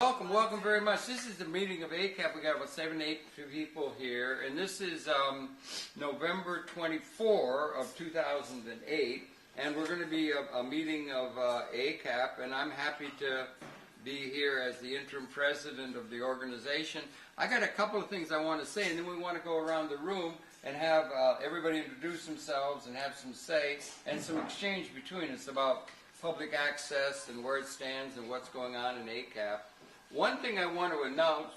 Welcome very much. This is the meeting of ACAP. We got about 7, 8 people here, and this is November 24 of 2008, and we're going to be a meeting of ACAP, and I'm happy to be here as the interim president of the organization. I got a couple of things I want to say, and then we want to go around the room and have everybody introduce themselves and have some say and some exchange between us about public access and where it stands and what's going on in ACAP. One thing I want to announce,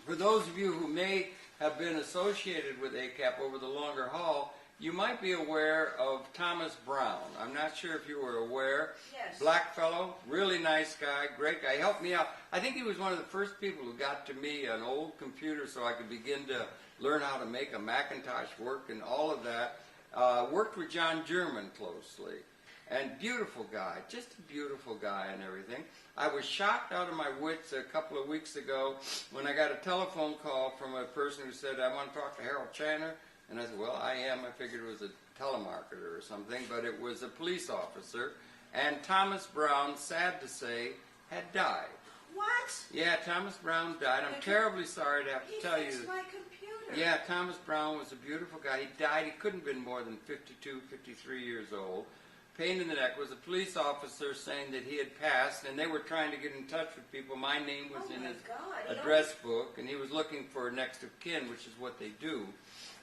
for those of you who may have been associated with ACAP over the longer haul, you might be aware of Thomas Brown. I'm not sure if you were aware. Yes. Black fellow, really nice guy, great guy. He helped me out. I think he was one of the first people who got to me an old computer so I could begin to learn how to make a Macintosh work and all of that. Worked with John German closely. And beautiful guy, just a beautiful guy and everything. I was shocked out of my wits a couple of weeks ago when I got a telephone call from a person who said, I want to talk to Harold Channer. And I said, well, I am. I figured it was a telemarketer or something, but it was a police officer. And Thomas Brown, sad to say, had died. What? Yeah, Thomas Brown died. I'm terribly sorry to have to tell you. He fixed my computer. Yeah, Thomas Brown was a beautiful guy. He died. He couldn't have been more than 52, 53 years old. Pain in the neck. Was a police officer saying that he had passed, and they were trying to get in touch with people. My name was in his address book, and he was looking for next of kin, which is what they do.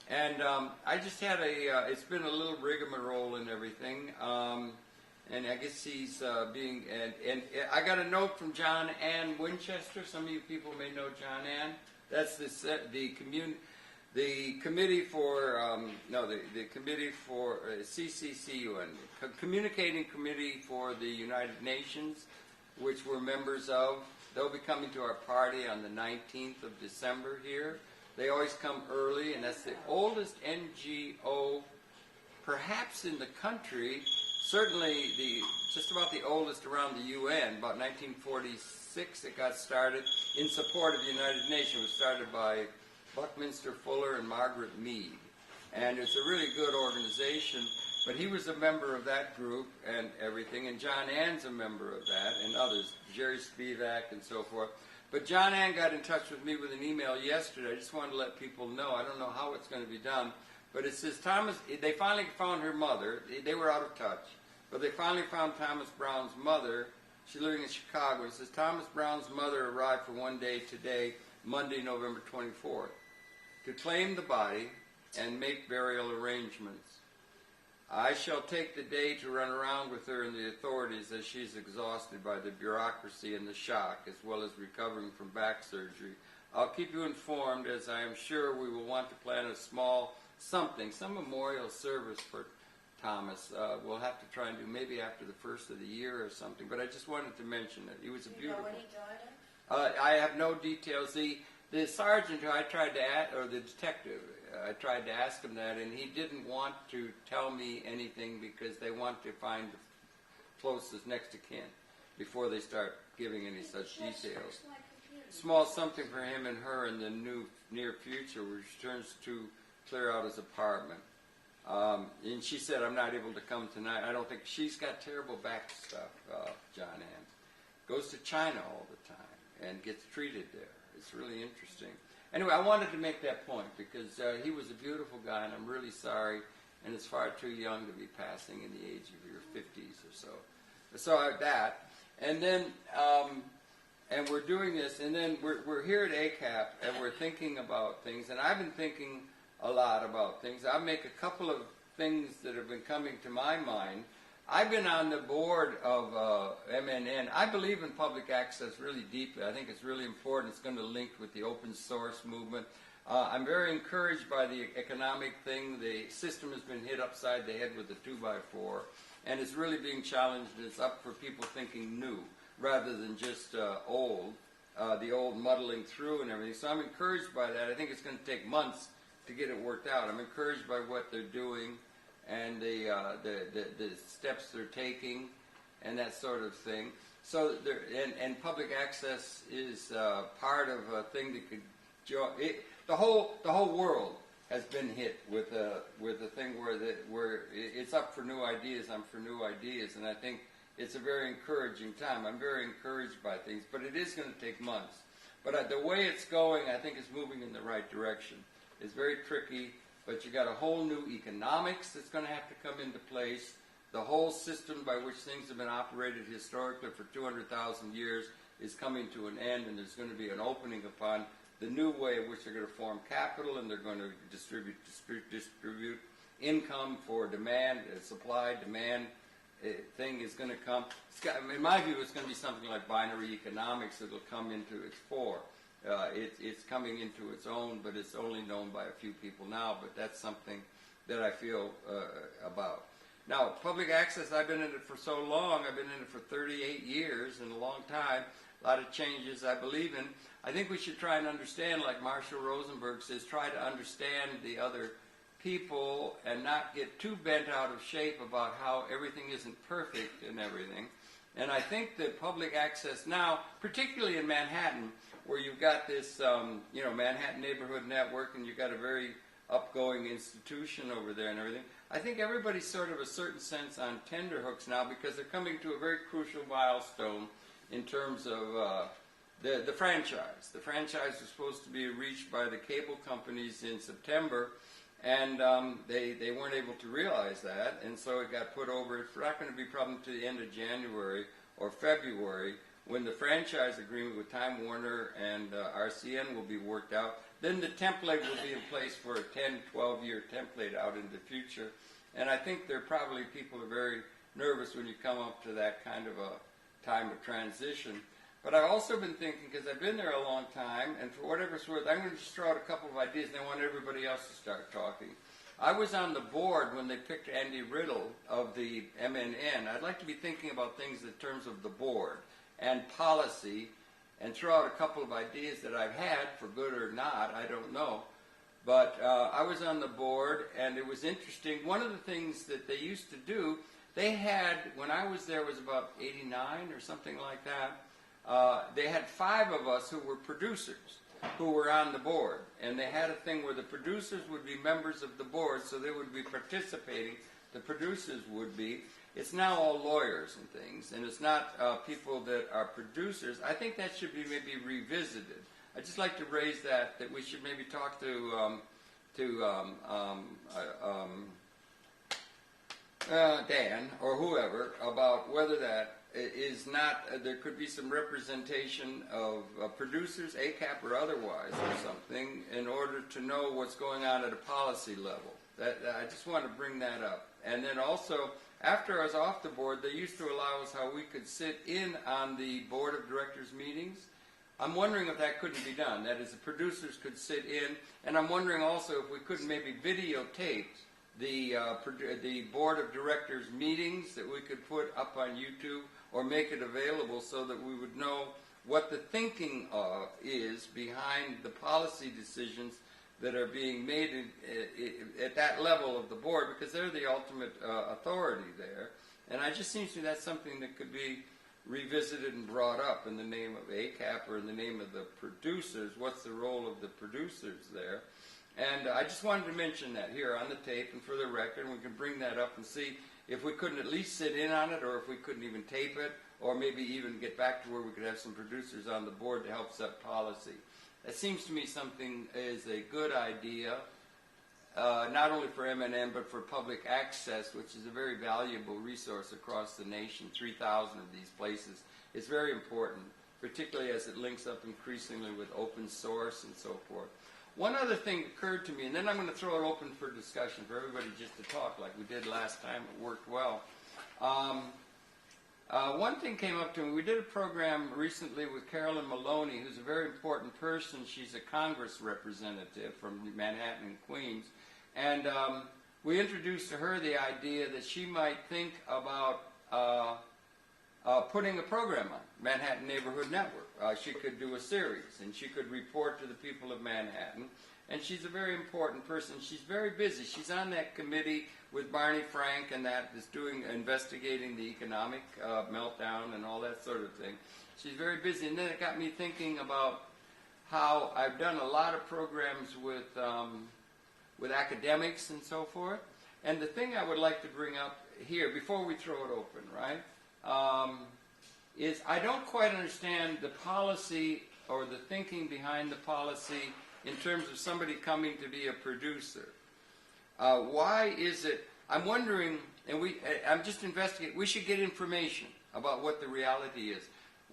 And I just had it's been a little rigmarole and everything, and I guess he's being, and I got a note from John Ann Winchester. Some of you people may know John Ann. That's the committee for the committee for CCCUN, Communicating Committee for the United Nations, which we're members of. They'll be coming to our party on the 19th of December here. They always come early, and that's the oldest NGO perhaps in the country, certainly just about the oldest around the UN. About 1946 it got started in support of the United Nations. It was started by Buckminster Fuller and Margaret Mead. And it's a really good organization, but he was a member of that group and everything, and John Ann's a member of that, and others, Jerry Spivak and so forth. But John Ann got in touch with me with an email yesterday. I just wanted to let people know. I don't know how it's going to be done, but it says they finally found her mother. They were out of touch, but they finally found Thomas Brown's mother. She's living in Chicago. It says Thomas Brown's mother arrived for one day today, Monday, November 24th, to claim the body and make burial arrangements. I shall take the day to run around with her and the authorities as she's exhausted by the bureaucracy and the shock, as well as recovering from back surgery. I'll keep you informed, as I am sure we will want to plan a small something, some memorial service for Thomas. We'll have to try and do maybe after the first of the year or something, but I just wanted to mention it. He was a beautiful... Do you know when he died? I have no details. The sergeant who I tried to ask, or the detective, I tried to ask him that, and he didn't want to tell me anything because they want to find the closest next to kin before they start giving any such details. Small something for him and her in the near future, which turns to clear out his apartment. And she said, I'm not able to come tonight. I don't think she's got terrible back stuff, John Ann. Goes to China all the time and gets treated there. It's really interesting. Anyway, I wanted to make that point because he was a beautiful guy, and I'm really sorry, and it's far too young to be passing in the age of your 50s or so. So that, and then, and we're doing this, and then we're here at ACAP, and we're thinking about things, and I've been thinking a lot about things. I'll make a couple of things that have been coming to my mind. I've been on the board of MNN. I believe in public access really deeply. I think it's really important. It's going to link with the open source movement. I'm very encouraged by the economic thing. The system has been hit upside the head with a 2x4, and it's really being challenged. It's up for people thinking new rather than just old, the old muddling through and everything. So I'm encouraged by that. I think it's going to take months to get it worked out. I'm encouraged by what they're doing and the steps they're taking, and that sort of thing. So and public access is part of a thing that could the whole world has been hit with a thing where it's up for new ideas. I'm for new ideas, and I think it's a very encouraging time. I'm very encouraged by things, but it is going to take months. But the way it's going, I think, is moving in the right direction. It's very tricky, but you got a whole new economics that's going to have to come into place. The whole system by which things have been operated historically for 200,000 years is coming to an end, and there's going to be an opening upon the new way in which they're going to form capital, and they're going to distribute income for demand, supply, demand thing is going to come. In my view, it's going to be something like binary economics that will come into its fore. It's coming into its own, but it's only known by a few people now, but that's something that I feel about. Now, public access, I've been in it for so long. I've been in it for 38 years, and a long time. A lot of changes I believe in. I think we should try and understand, like Marshall Rosenberg says, try to understand the other people and not get too bent out of shape about how everything isn't perfect and everything. And I think that public access now, particularly in Manhattan, where you've got this, Manhattan Neighborhood Network, and you've got a very upgoing institution over there and everything, I think everybody's sort of a certain sense on tenterhooks now because they're coming to a very crucial milestone in terms of the franchise. The franchise was supposed to be reached by the cable companies in September, and they weren't able to realize that, and so it got put over. It's not going to be probably to the end of January or February when the franchise agreement with Time Warner and RCN will be worked out. Then the template will be in place for a 10, 12-year template out in the future. And I think people are very nervous when you come up to that kind of a time of transition. But I've also been thinking, because I've been there a long time, and for whatever it's worth, I'm going to just throw out a couple of ideas, and I want everybody else to start talking. I was on the board when they picked Andy Riddle of the MNN. I'd like to be thinking about things in terms of the board and policy, and throw out a couple of ideas that I've had, for good or not, I don't know. But I was on the board, and it was interesting. One of the things that they used to do, they had, when I was there, it was about 89 or something like that, they had 5 of us who were producers who were on the board. And they had a thing where the producers would be members of the board, so they would be participating. The producers would be. It's now all lawyers and things, and it's not people that are producers. I think that should be maybe revisited. I'd just like to raise that we should maybe talk to Dan or whoever about whether that is not, there could be some representation of producers, ACAP or otherwise or something, in order to know what's going on at a policy level. I just want to bring that up. And then also, after I was off the board, they used to allow us how we could sit in on the board of directors meetings. I'm wondering if that couldn't be done. That is, the producers could sit in, and I'm wondering also if we couldn't maybe videotape the board of directors meetings that we could put up on YouTube or make it available so that we would know what the thinking is behind the policy decisions that are being made at that level of the board, because they're the ultimate authority there. And it just seems to me that's something that could be revisited and brought up in the name of ACAP or in the name of the producers. What's the role of the producers there? And I just wanted to mention that here on the tape and for the record, and we can bring that up and see if we couldn't at least sit in on it, or if we couldn't even tape it, or maybe even get back to where we could have some producers on the board to help set policy. That seems to me something is a good idea, not only for MNN, but for public access, which is a very valuable resource across the nation, 3,000 of these places. It's very important, particularly as it links up increasingly with open source and so forth. One other thing occurred to me, and then I'm going to throw it open for discussion for everybody just to talk like we did last time. It worked well. One thing came up to me. We did a program recently with Carolyn Maloney, who's a very important person. She's a Congress representative from Manhattan and Queens. And we introduced to her the idea that she might think about putting a program on, Manhattan Neighborhood Network. She could do a series, and she could report to the people of Manhattan. And she's a very important person. She's very busy. She's on that committee with Barney Frank and that is investigating the economic meltdown and all that sort of thing. She's very busy. And then it got me thinking about how I've done a lot of programs with academics and so forth. And the thing I would like to bring up here, before we throw it open, right, is I don't quite understand the policy or the thinking behind the policy in terms of somebody coming to be a producer. Why is it, I'm wondering, and I'm just investigating, we should get information about what the reality is.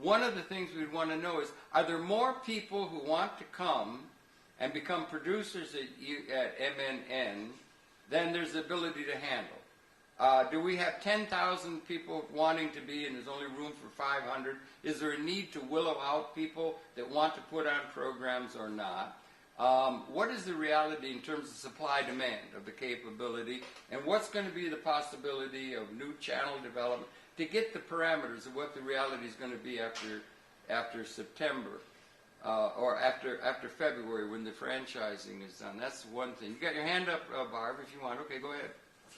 One of the things we'd want to know is, are there more people who want to come and become producers at MNN than there's the ability to handle? Do we have 10,000 people wanting to be and there's only room for 500? Is there a need to willow out people that want to put on programs or not? What is the reality in terms of supply-demand of the capability? And what's going to be the possibility of new channel development to get the parameters of what the reality is going to be after September? Or after February when the franchising is done. That's one thing. You got your hand up, Barb, if you want. Okay, go ahead.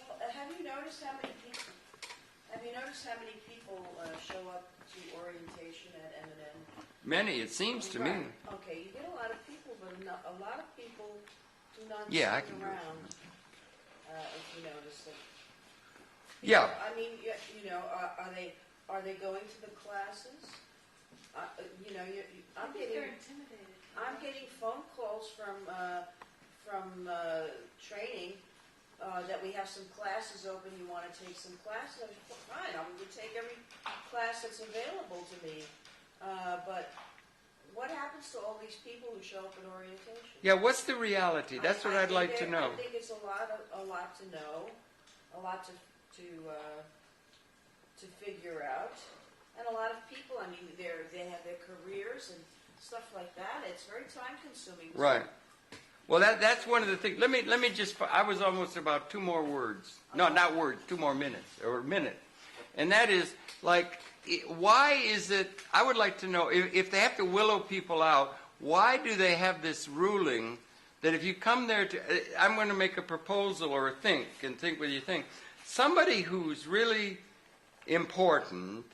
Well, have you noticed how many people show up to orientation at M&N? Many, it seems to me. Okay, you get a lot of people, but a lot of people do not I stick can around. If you notice it. Yeah. I mean, are they going to the classes? I'm getting phone calls from training that we have some classes open. You want to take some classes? Fine, I'm going to take every class that's available to me. But what happens to all these people who show up at orientation? Yeah, what's the reality? That's what I'd like to know. I think it's a lot to know, a lot to figure out. And a lot of people, I mean, they have their careers and stuff like that. It's very time consuming. Right. Well, that's one of the things. Let me just. I was almost about 2 more words. No, not words. 2 more minutes or a minute. And that is like, why is it? I would like to know if they have to willow people out. Why do they have this ruling that if you come there to? I'm going to make a proposal or think what you think. Somebody who's really important.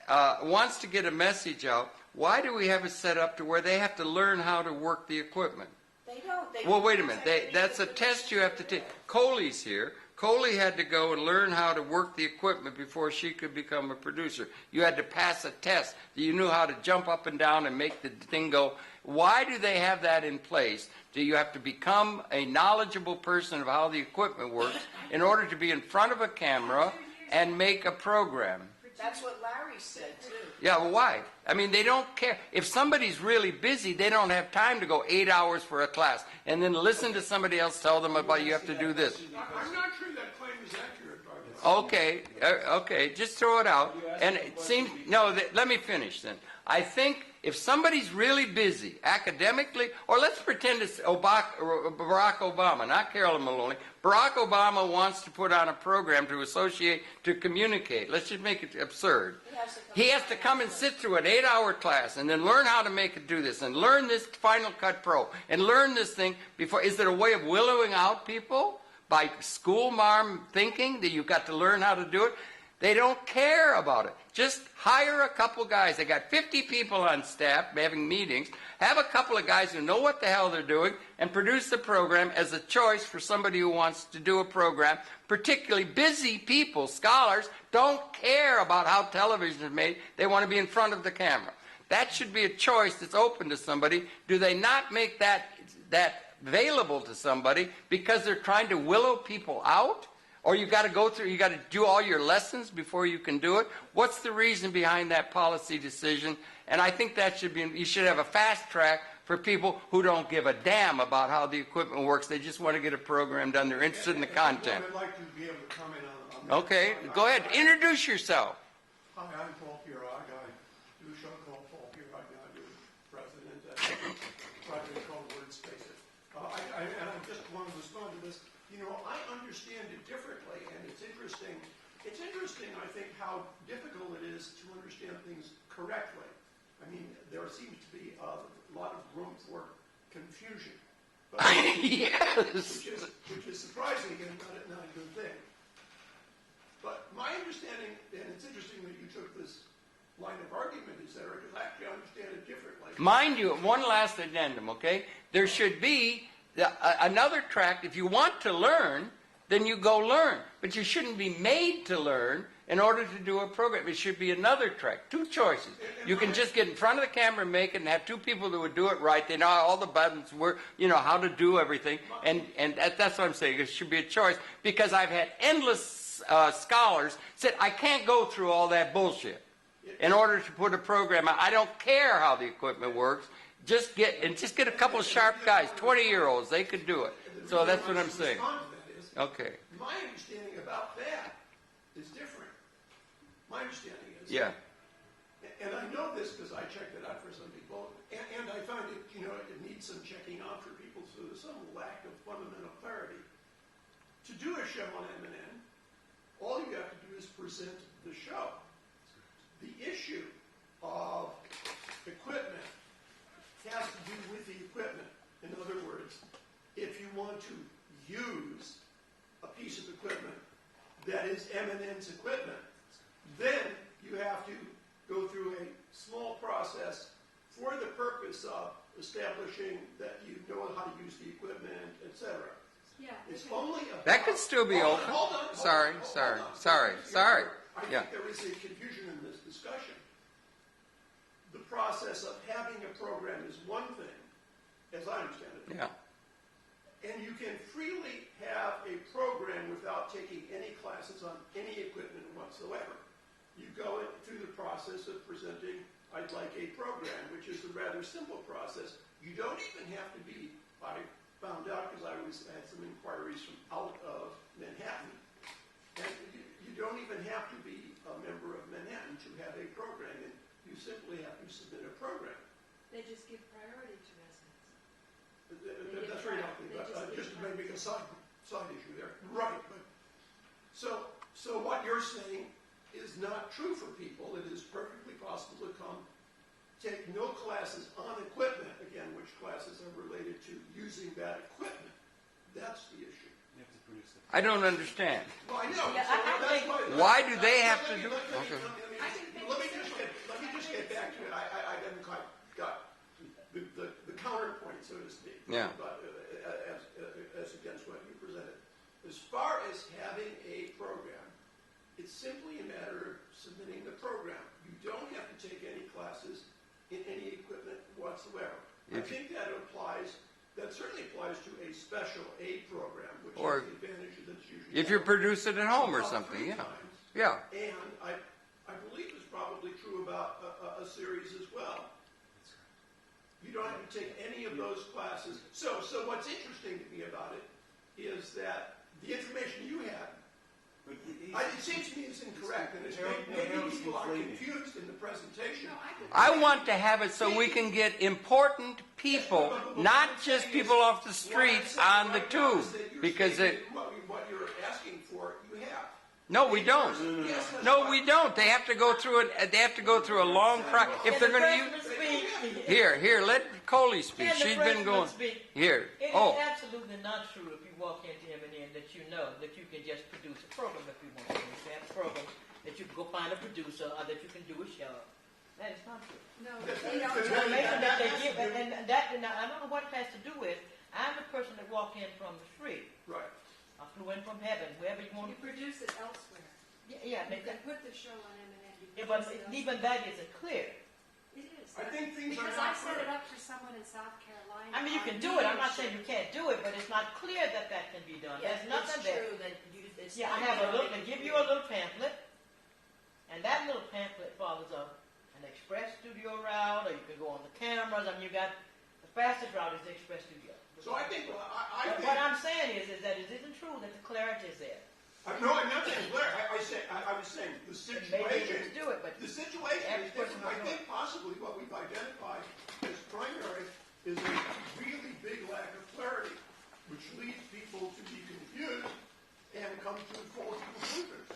Wants to get a message out, why do we have it set up to where they have to learn how to work the equipment? They don't. Well, wait a minute. That's a test you have to take. Coley's here. Coley had to go and learn how to work the equipment before she could become a producer. You had to pass a test. You knew how to jump up and down and make the thing go. Why do they have that in place? Do you have to become a knowledgeable person of how the equipment works in order to be in front of a camera and make a program? That's what Larry said, too. Yeah, well, why? I mean, they don't care. If somebody's really busy, they don't have time to go 8 hours for a class and then listen to somebody else tell them about you have to do this. I'm not sure that claim is accurate, Barb. Okay, just throw it out. And it seems, no, let me finish then. I think if somebody's really busy academically, or let's pretend it's Barack Obama, not Carolyn Maloney. Barack Obama wants to put on a program to associate, to communicate. Let's just make it absurd. He has to come and sit through an 8-hour class and then learn how to make it do this and learn this Final Cut Pro and learn this thing before. Is there a way of willowing out people by school marm thinking that you've got to learn how to do it? They don't care about it. Just hire a couple guys. They got 50 people on staff having meetings. Have a couple of guys who know what the hell they're doing and produce the program as a choice for somebody who wants to do a program. Particularly busy people, scholars, don't care about how television is made. They want to be in front of the camera. That should be a choice that's open to somebody. Do they not make that available to somebody because they're trying to willow people out? Or you got to do all your lessons before you can do it. What's the reason behind that policy decision? And I think that you should have a fast track for people who don't give a damn about how the equipment works. They just want to get a program done. They're interested in the content. I'd like to be able to comment on that. Okay, go ahead. Introduce yourself. Hi, I'm Paul Pirog. I do a show called Paul Pirog. Now I do president at a project called Word Spaces. And I just want to respond to this. You know, I understand it differently, and it's interesting. It's interesting, I think, how difficult it is to understand things correctly. I mean, there seems to be a lot of room for confusion. But, yes. Which is surprising and not a good thing. But my understanding, and it's interesting that you took this line of argument, etc., because I actually understand it differently. Mind you, one last addendum, okay? There should be another track. If you want to learn, then you go learn. But you shouldn't be made to learn. in order to do a program. It should be another track, two choices. You can just get in front of the camera and make it and have two people that would do it right. They know how all the buttons work, you know, how to do everything. And that's what I'm saying. It should be a choice, because I've had endless scholars said, I can't go through all that bullshit in order to put a program out. I don't care how the equipment works. Just get a couple of sharp guys, 20-year-olds, they could do it. So that's what I'm saying. Okay. My understanding about that is different. My understanding is, Yeah. and I know this because I checked it out for some people, and I find it, you know, it needs some checking out for people, so there's some lack of fundamental clarity. To do a show on M&N, all you have to do is present the show. The issue of equipment has to do with the equipment. In other words, if you want to use a piece of equipment that is M&N's equipment, then you have to go through a small process for the purpose of establishing that you know how to use the equipment, etc. Yeah. It's only about... That could still be open. Sorry. I think there is a confusion in this discussion. The process of having a program is one thing, as I understand it. Yeah. And you can freely have a program without taking any classes on any equipment whatsoever. You go through the process of presenting, I'd like a program, which is a rather simple process. You don't even have to be, I found out because I had some inquiries from out of Manhattan, and you don't even have to be a member of Manhattan to have a program, and you simply have to submit a program. They just give priority to residents. That's very healthy, but just to make a side issue there. Right, but so what you're saying is not true for people. It is perfectly possible to come, take no classes on equipment, again, which classes are related to using that equipment. That's the issue. I don't understand. Well, I know. Yeah, So I think- Why do they have to do it? Okay. Let me just get back to it. I haven't quite got the counterpoint, so to speak. Yeah. But as against what you presented. As far as having a program, it's simply a matter of submitting the program. You don't have to take any classes in any equipment whatsoever. I think that certainly applies to a special aid program, which Or is the advantage that's usually... If you produce it at home or something, yeah. Yeah. And I believe it's probably true about a series as well. You don't have to take any of those classes. So what's interesting to me about it is that the information you had, it seems to me is incorrect, and it's maybe people are confused in the presentation. I want to have it so we can get important people, not just people off the streets on the tube, because it... What you're asking for, you have. No, we don't. No, we don't. They have to go through it. They have to go through a long process. If they're going to use... Here, let Coley speak. She's been going... Here. It is absolutely not true if you walk into M&N that you know that you can just produce a program if you want to. If you have a program that you can go find a producer or that you can do a show. That is not true. No, The they don't. information that they give, and that, I don't know what it has to do with. I'm the person that walked in from the street. Right. I flew in from heaven, wherever you want You to. produce it elsewhere. Yeah, You can put the show on M&N. yeah, but even that isn't clear. It is. I think things Because are I not set it clear. up for someone in South Carolina. I mean, you can do it. I'm not saying you can't do it, but it's not clear that that can be done. Yeah, There's nothing it's there. true that it's... Yeah, I have a little, they give you a little pamphlet, and that little pamphlet follows an express studio route, or you can go on the cameras. I mean, you got, the fastest route is the express studio. So I think, I But think... what I'm saying is that it isn't true that the clarity is there. No, I'm not saying Blair. I was saying the Maybe situation... you do it, but The situation is different. I think possibly what we've identified as primary is a really big lack of clarity, which leads people to be confused and come to false conclusions.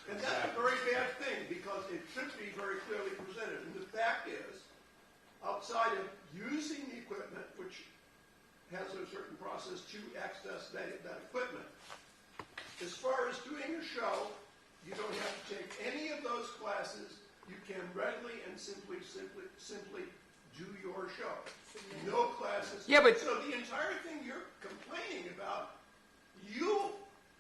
And that's a very bad thing because it should be very clearly presented. And the fact is, outside of using the equipment, which has a certain process to access that equipment, as far as doing a show, you don't have to take any of those classes. You can readily and simply do your show. No classes. Yeah, but... So the entire thing you're complaining about, you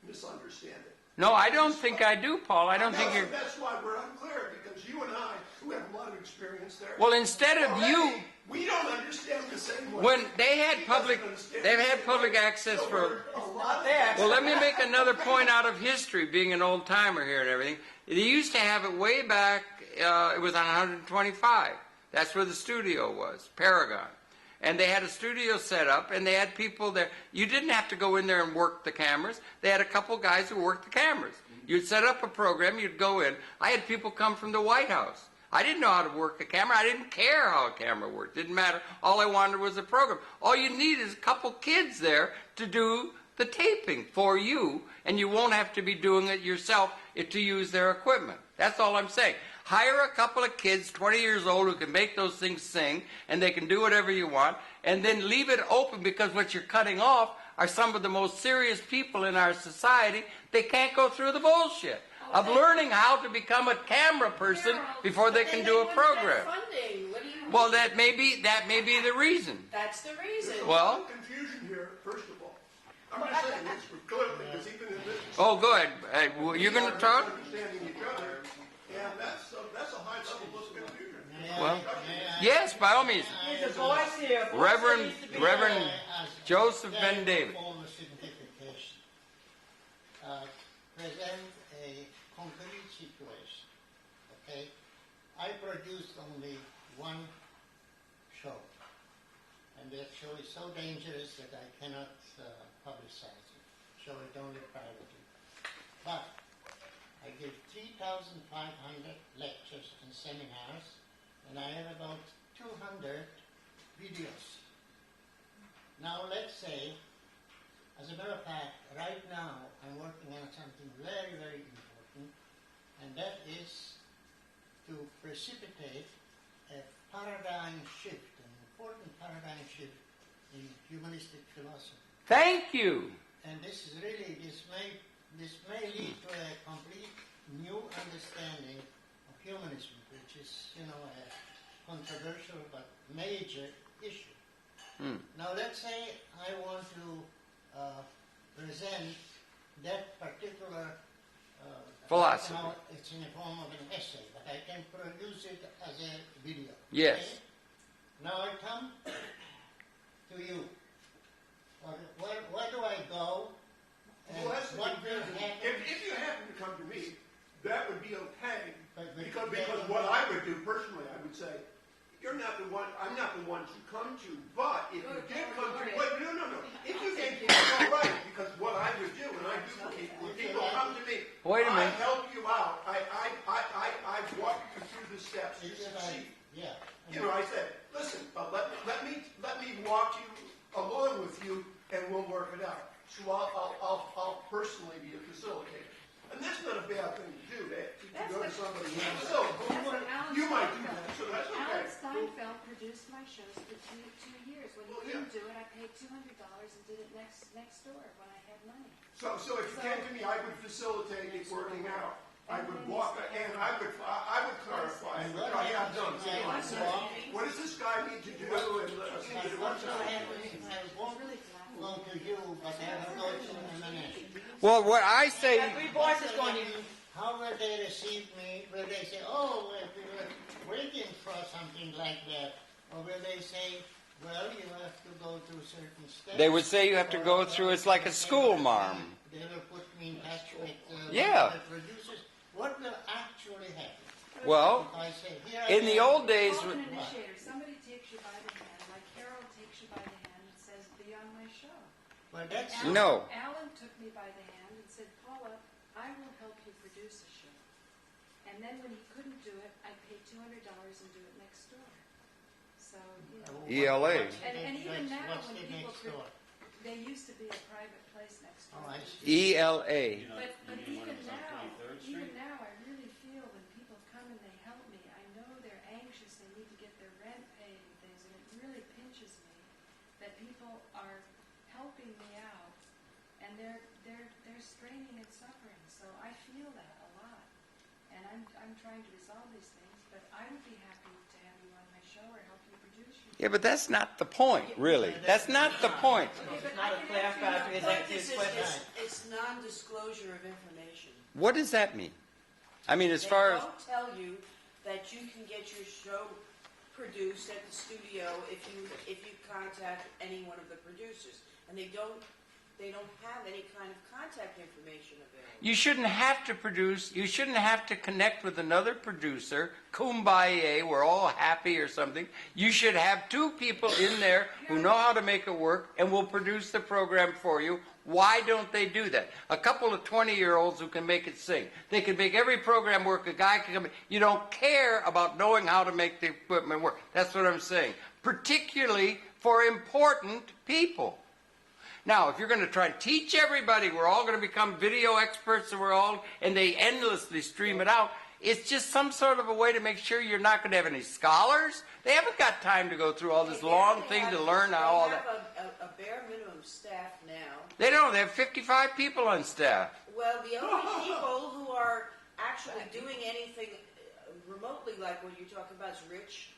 misunderstand it. No, I don't think I do, Paul. I don't think No, you're. That's why we're unclear, because you and I, who have a lot of experience there. Well, instead of already, you, we don't understand the same way. when they had He public, doesn't understand they've the had same public way. access So for. we're a lot there. Well, let me make another point out of history, being an old timer here and everything. They used to have it way back. It was on 125. That's where the studio was, Paragon. And they had a studio set up, and they had people there. You didn't have to go in there and work the cameras. They had a couple guys who worked the cameras. You'd set up a program, you'd go in. I had people come from the White House. I didn't know how to work a camera. I didn't care how a camera worked. Didn't matter. All I wanted was a program. All you need is a couple kids there to do the taping for you, and you won't have to be doing it yourself to use their equipment. That's all I'm saying. Hire a couple of kids, 20 years old, who can make those things sing, and they can do whatever you want, and then leave it open, because what you're cutting off are some of the most serious people in our society. They can't go through the bullshit of learning how to become a camera person before they can do a program. Funding. What do you? Well, that may be the reason. That's the reason. Well, There's confusion here, first of all. I'm just saying this clearly, because even in this. oh, go ahead. Well, you're going to talk? Understanding each other, and that's a high level of confusion. Well, yes, by all means. There's a voice here. Reverend Joseph Ben David. Formal simplification. Present a concrete situation. Okay? I produced only one show. And that show is so dangerous that I cannot publicize it. Show it only privately. But I give 3,500 lectures and seminars, and I have about 200 videos. Now let's say, as a matter of fact, right now I'm working on something very, very important, and that is to precipitate a paradigm shift, an important paradigm shift in humanistic philosophy. Thank you. And this is really, this may lead to a complete new understanding of humanism, which is, a controversial but major issue. Now let's say I want to present that particular Philosophy. It's in the form of an essay, but I can produce it as a video. Yes. Okay? Now I come to you. Where do I go? And Well, that's the what will confusion. happen? If you happen to come to me, that would be okay. But Because what I would do personally, I would say, you're not the one, I'm not the one to come to, but if you did come to, wait, no. If you did, all right, because what I would do, and I do for people, when people come to me, Wait a minute. I help you out, I walk you through the steps to succeed. Yeah. I said, listen, let me walk you along with you, and we'll work it out. So I'll personally be a facilitator. And that's not a bad thing to do, to go to somebody who's a facilitator. That's what Alan You might do Steinfeld- that, so that's okay. Alan Steinfeld produced my shows for two years. When he Well, couldn't yeah. do it, I paid $200 and did it next door when I had money. So if you came to me, I would facilitate it working out. I would walk, and I would clarify, which I have done. What does this guy need to do? And let us see what's happening. I won't go to you, but I will go to emanation. Well, what I say. Got three voices going in. How will they receive me? Will they say, oh, we were waiting for something like that? Or will they say, well, you have to go through certain steps? They would say you have to go through, it's like a school marm. They will put me in touch with Yeah. the producers. What will actually happen? Well, If I say, here I in the am. old days, Call an initiator. Somebody takes you by the hand, like Carol takes you by the hand and says, be on my show. Well, that's No. Alan took me by the hand and said, Paula, I will help you produce a show. And then when he couldn't do it, I paid $200 and do it next door. So, ELA. And even now, what's when the people, next door? they used to be a private place next door. Oh, I see. ELA. But even now, I really feel when people come and they help me, I know they're anxious, they need to get their rent paid and things, and it really pinches me that people are helping me out, and they're straining and suffering. So I feel that a lot, and I'm trying to resolve these things. But I would be happy to have you on my show or help you produce your show. Yeah, but that's not the point, really. That's not the point. It's not a clarifier to his The point is, question. it's non-disclosure of information. What does that mean? I mean, as They far as... don't tell you that you can get your show produced at the studio if you contact any one of the producers, and they don't have any kind of contact information available. You shouldn't have to produce, you shouldn't have to connect with another producer, kumbaya, we're all happy or something. You should have two people in there who know how to make it work and will produce the program for you. Why don't they do that? A couple of 20-year-olds who can make it sing. They can make every program work. A guy can come in. You don't care about knowing how to make the equipment work. That's what I'm saying. Particularly for important people. Now, if you're going to try and teach everybody, we're all going to become video experts and they endlessly stream it out, it's just some sort of a way to make sure you're not going to have any scholars. They haven't got time to go through all this long thing to learn how all that. They have a bare minimum staff now. They don't. They have 55 people on staff. Well, the only people who are actually doing anything remotely like what you're talking about is Rich.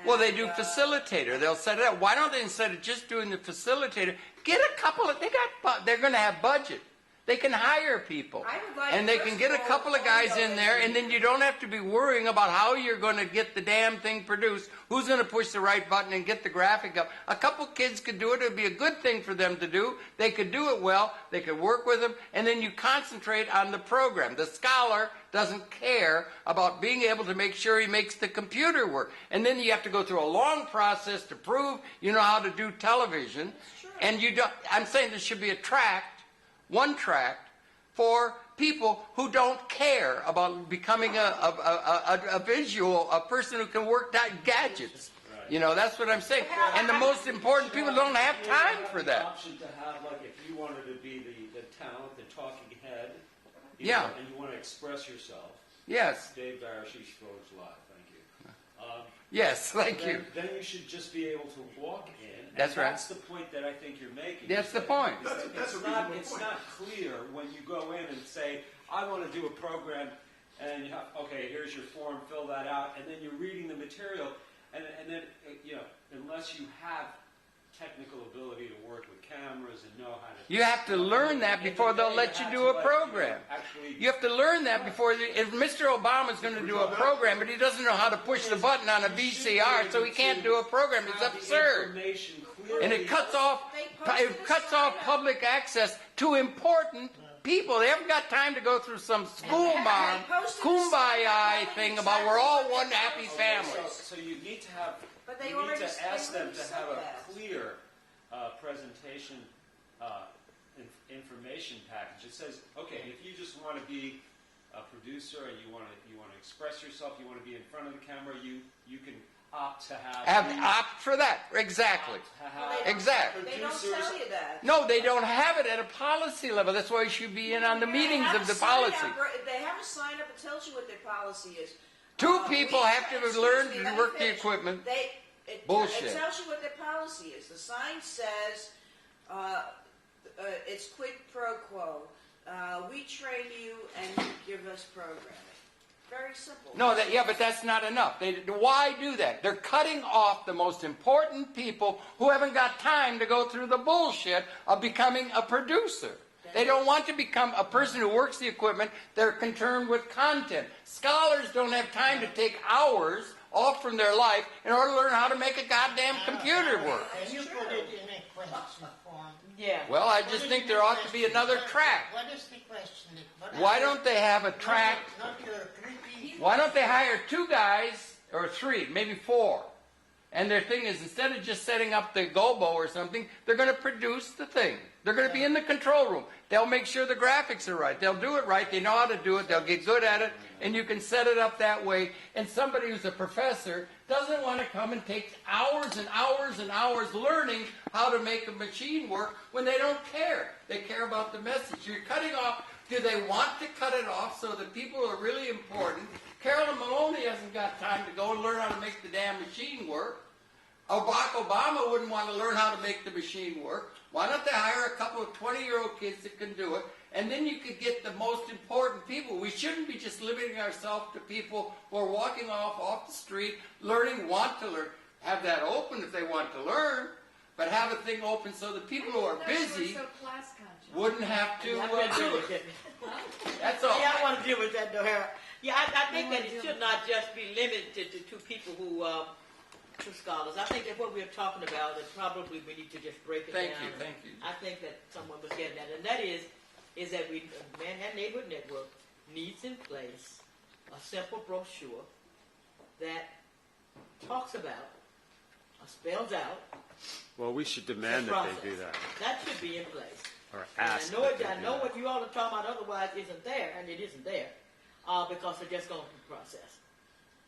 Well, they do facilitator. They'll set it up. Why don't they, instead of just doing the facilitator, get a couple of, they're going to have budget. They can hire people. I would like, And they can get a couple of guys in there, and then you don't have to be worrying about how you're going to get the damn thing produced, who's going to push the right button and get the graphic up. A couple kids could do it. It would be a good thing for them to do. They could do it well. They could work with them, and then you concentrate on the program. The scholar doesn't care about being able to make sure he makes the computer work. And then you have to go through a long process to prove you know how to do television. And you don't, I'm saying there should be a tract, one tract, for people who don't care about becoming a visual, a person who can work gadgets. Right. You know, that's what I'm saying. And the most important people don't have time for that. Option to have, like, if you wanted to be the talent, the talking head, yeah, and you want to express yourself. Yes. Dave Barash, East Village Live. Thank you. Yes, thank you. Then you should just be able to walk in. That's right. That's the point that I think you're making. That's the point. That's It's not clear when you go in and say, I want to do a program, and you have, okay, here's your form, fill that out, and then you're reading the material, and then, you know, unless you have technical ability to work with cameras and know how to... You have to learn that before they'll let you do a program. You have to learn that before... If Mr. Obama's going to do a program, but he doesn't know how to push the button on a VCR, so he can't do a program, it's absurd. And it cuts off public access to important people. They haven't got time to go through some school mom kumbaya thing about we're all one happy family. So you need to have... But they you need already to ask them to have a that. clear presentation information package. It says, okay, if you just want to be a producer and you want to express yourself, you want to be in front of the camera, you can opt to Opt for that. Exactly. Exactly. They don't tell you that. No, they don't have it at a policy level. That's why you should be in on the meetings of the policy. They have a sign up that tells you what their policy is. Two people have to learn to work the equipment. Bullshit. It tells you what their policy is. The sign says it's quid pro quo. We train you and you give us programming. Very simple. No, but that's not enough. Why do that? They're cutting off the most important people who haven't got time to go through the bullshit of becoming a producer. They don't want to become a person who works the equipment. They're concerned with content. Scholars don't have time to take hours off from their life in order to learn how to make a goddamn computer work. Can you put it in a question form? Yeah. Well, I just think there ought to be another track. What is the question? Why don't they have a track? Not your creepy... Why don't they hire 2 guys, or 3, maybe 4? And their thing is, instead of just setting up the gobo or something, they're going to produce the thing. They're going to be in the control room. They'll make sure the graphics are right. They'll do it right. They know how to do it. They'll get good at it. And you can set it up that way. And somebody who's a professor doesn't want to come and take hours and hours and hours learning how to make a machine work when they don't care. They care about the message. You're cutting off. Do they want to cut it off so that people who are really important? Carolyn Maloney hasn't got time to go and learn how to make the damn machine work. Barack Obama wouldn't want to learn how to make the machine work. Why don't they hire a couple of 20-year-old kids that can do it? And then you could get the most important people. We shouldn't be just limiting ourselves to people who are walking off the street, want to learn. Have that open if they want to learn. but have a thing open so the people who are busy So class conscious. wouldn't have to Yeah, I do can't it. it. That's all. Yeah, I want to deal with that, though, Harold. Yeah, I think wanna that it deal should with not just be limited to people who, to scholars. I think that what we're talking about is probably we need to just break it Thank down. you, thank you. I think that someone was getting at, and that is that we, Manhattan Neighborhood Network needs in place a simple brochure that talks about, or spells out, Well, we should demand the that process. they do that, That should be in place. or And ask. I know, that they I do know that. what you all are talking about otherwise isn't there, and it isn't there, because they're just going through the process.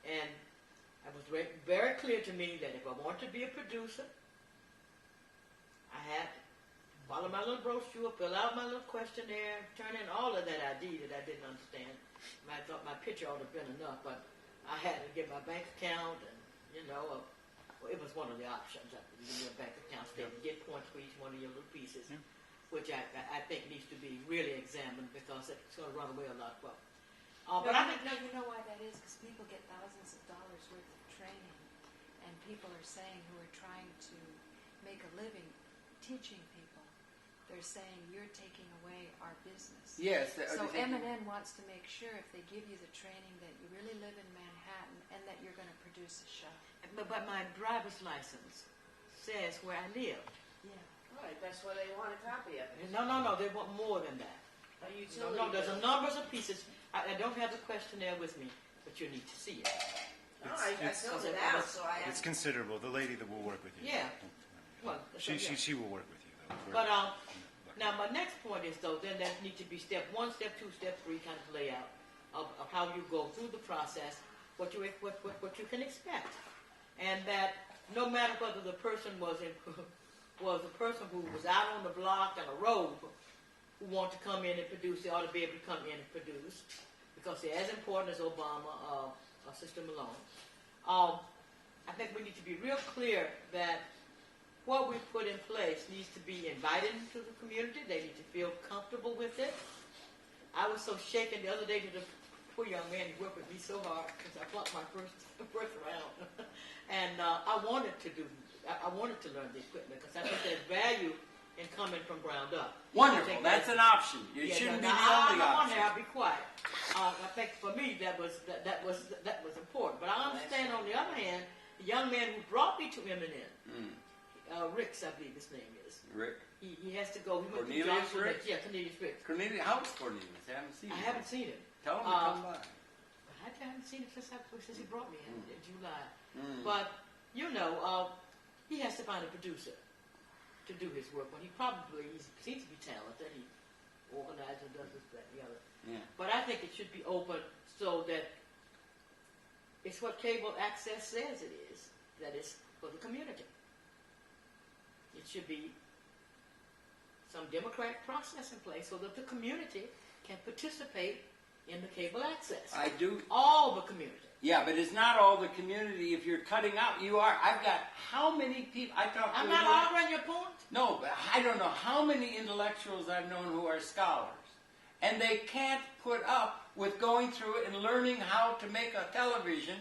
And it was very clear to me that if I want to be a producer, I had to follow my little brochure, fill out my little questionnaire, turn in all of that ID that I didn't understand. I thought my picture ought to have been enough, but I had to get my bank account, and, well, it was one of the options. I could give you a bank account statement, get points for each one of your little pieces, which I think needs to be really examined because it's going to run away a lot. But I think you know why that is? Because people get thousands of dollars worth of training, and people are saying who are trying to make a living teaching people, they're saying you're taking away our business. Yes. So M&N wants to make sure if they give you the training that you really live in Manhattan and that you're going to produce a show. But my driver's license says where I live. Yeah. Right, that's why they want a copy of it. No, they want more than that. A utility No, there's a bill. numbers of pieces. I don't have the questionnaire with me, but you need to see it. No, I filled it out, so I It's have. considerable. The lady that will work with you. Yeah. Well, so, yeah. She will work with you, though. But now my next point is though, then that needs to be step 1, step 2, step 3 kind of layout of how you go through the process, what you can expect, and that no matter whether the person was a person who was out on the block and a road who want to come in and produce, they ought to be able to come in and produce because they're as important as Obama or Sister Malone. I think we need to be real clear that what we put in place needs to be invited to the community. They need to feel comfortable with it. I was so shaken the other day to the poor young man who worked with me so hard because I flunked my first round. And I wanted to learn the equipment because I think there's value in coming from ground up. Wonderful. That's an option. It shouldn't be the only option. I'll be quiet. I think for me that was important. But I understand on the other hand, the young man who brought me to M&N, Rick's, I believe his name is. Rick. He has to go. He went to Cornelius Johnson. Rick? Yeah, Cornelius Rick. Cornelius, how's Cornelius? I haven't seen him. I haven't seen him. Tell him to come by. I haven't seen him since he brought me in July. Mm. But he has to find a producer to do his work. When he seems to be talented. He organizes and does this, that, and the other. Yeah. But I think it should be open so that it's what cable access says it is. That is for the community. It should be some democratic process in place so that the community can participate in the cable access. I do. All the community. Yeah, but it's not all the community. If you're cutting out, you are. I've got how many people I talked to. I'm not arguing your point. No, but I don't know how many intellectuals I've known who are scholars, and they can't put up with going through it and learning how to make a television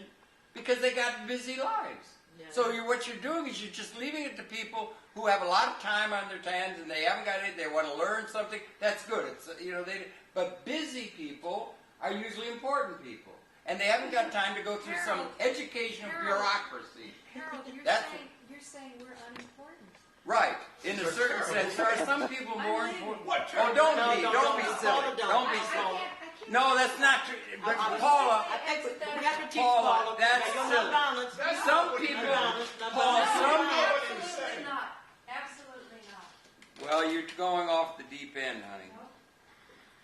because they got busy lives. Yeah. So what you're doing is you're just leaving it to people who have a lot of time on their hands and they haven't got it. They want to learn something. That's good. It's but busy people are usually important people, and they haven't got time to go through some education of bureaucracy. Harold, That's you're saying we're unimportant. Right. In a certain sense, there are some people more important. What Oh, don't be silly. Don't be silly. No, that's not true. But Paula, I think we have to teach Paula, Paula. that's You're silly. not balanced. Some people, Paul, some. Absolutely not. Absolutely not. Well, you're going off the deep end, honey.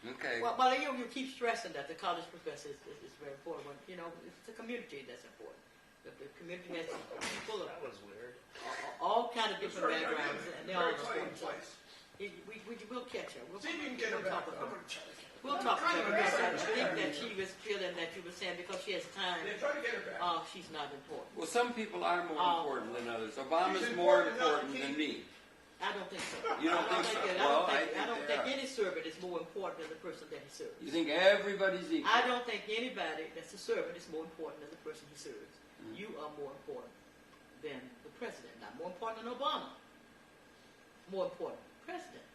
Okay. Well, you keep stressing that the college professor is very important. When, it's the community that's important. The community has people of all kind of different backgrounds, and they're all Very important. place. We'll catch her. See if you can get her back. We'll talk to her because I think that she was feeling that you were saying because she has time, Yeah, try to get her back. she's not important. Well, some people are more important than others. Obama's He's more important enough to important than me. I don't think so. You don't think so? Well, I don't they think are. any servant is more important than the person that he serves. You think everybody's equal? I don't think anybody that's a servant is more important than the person he serves. You are more important than the president. Not more important than Obama. more important, president.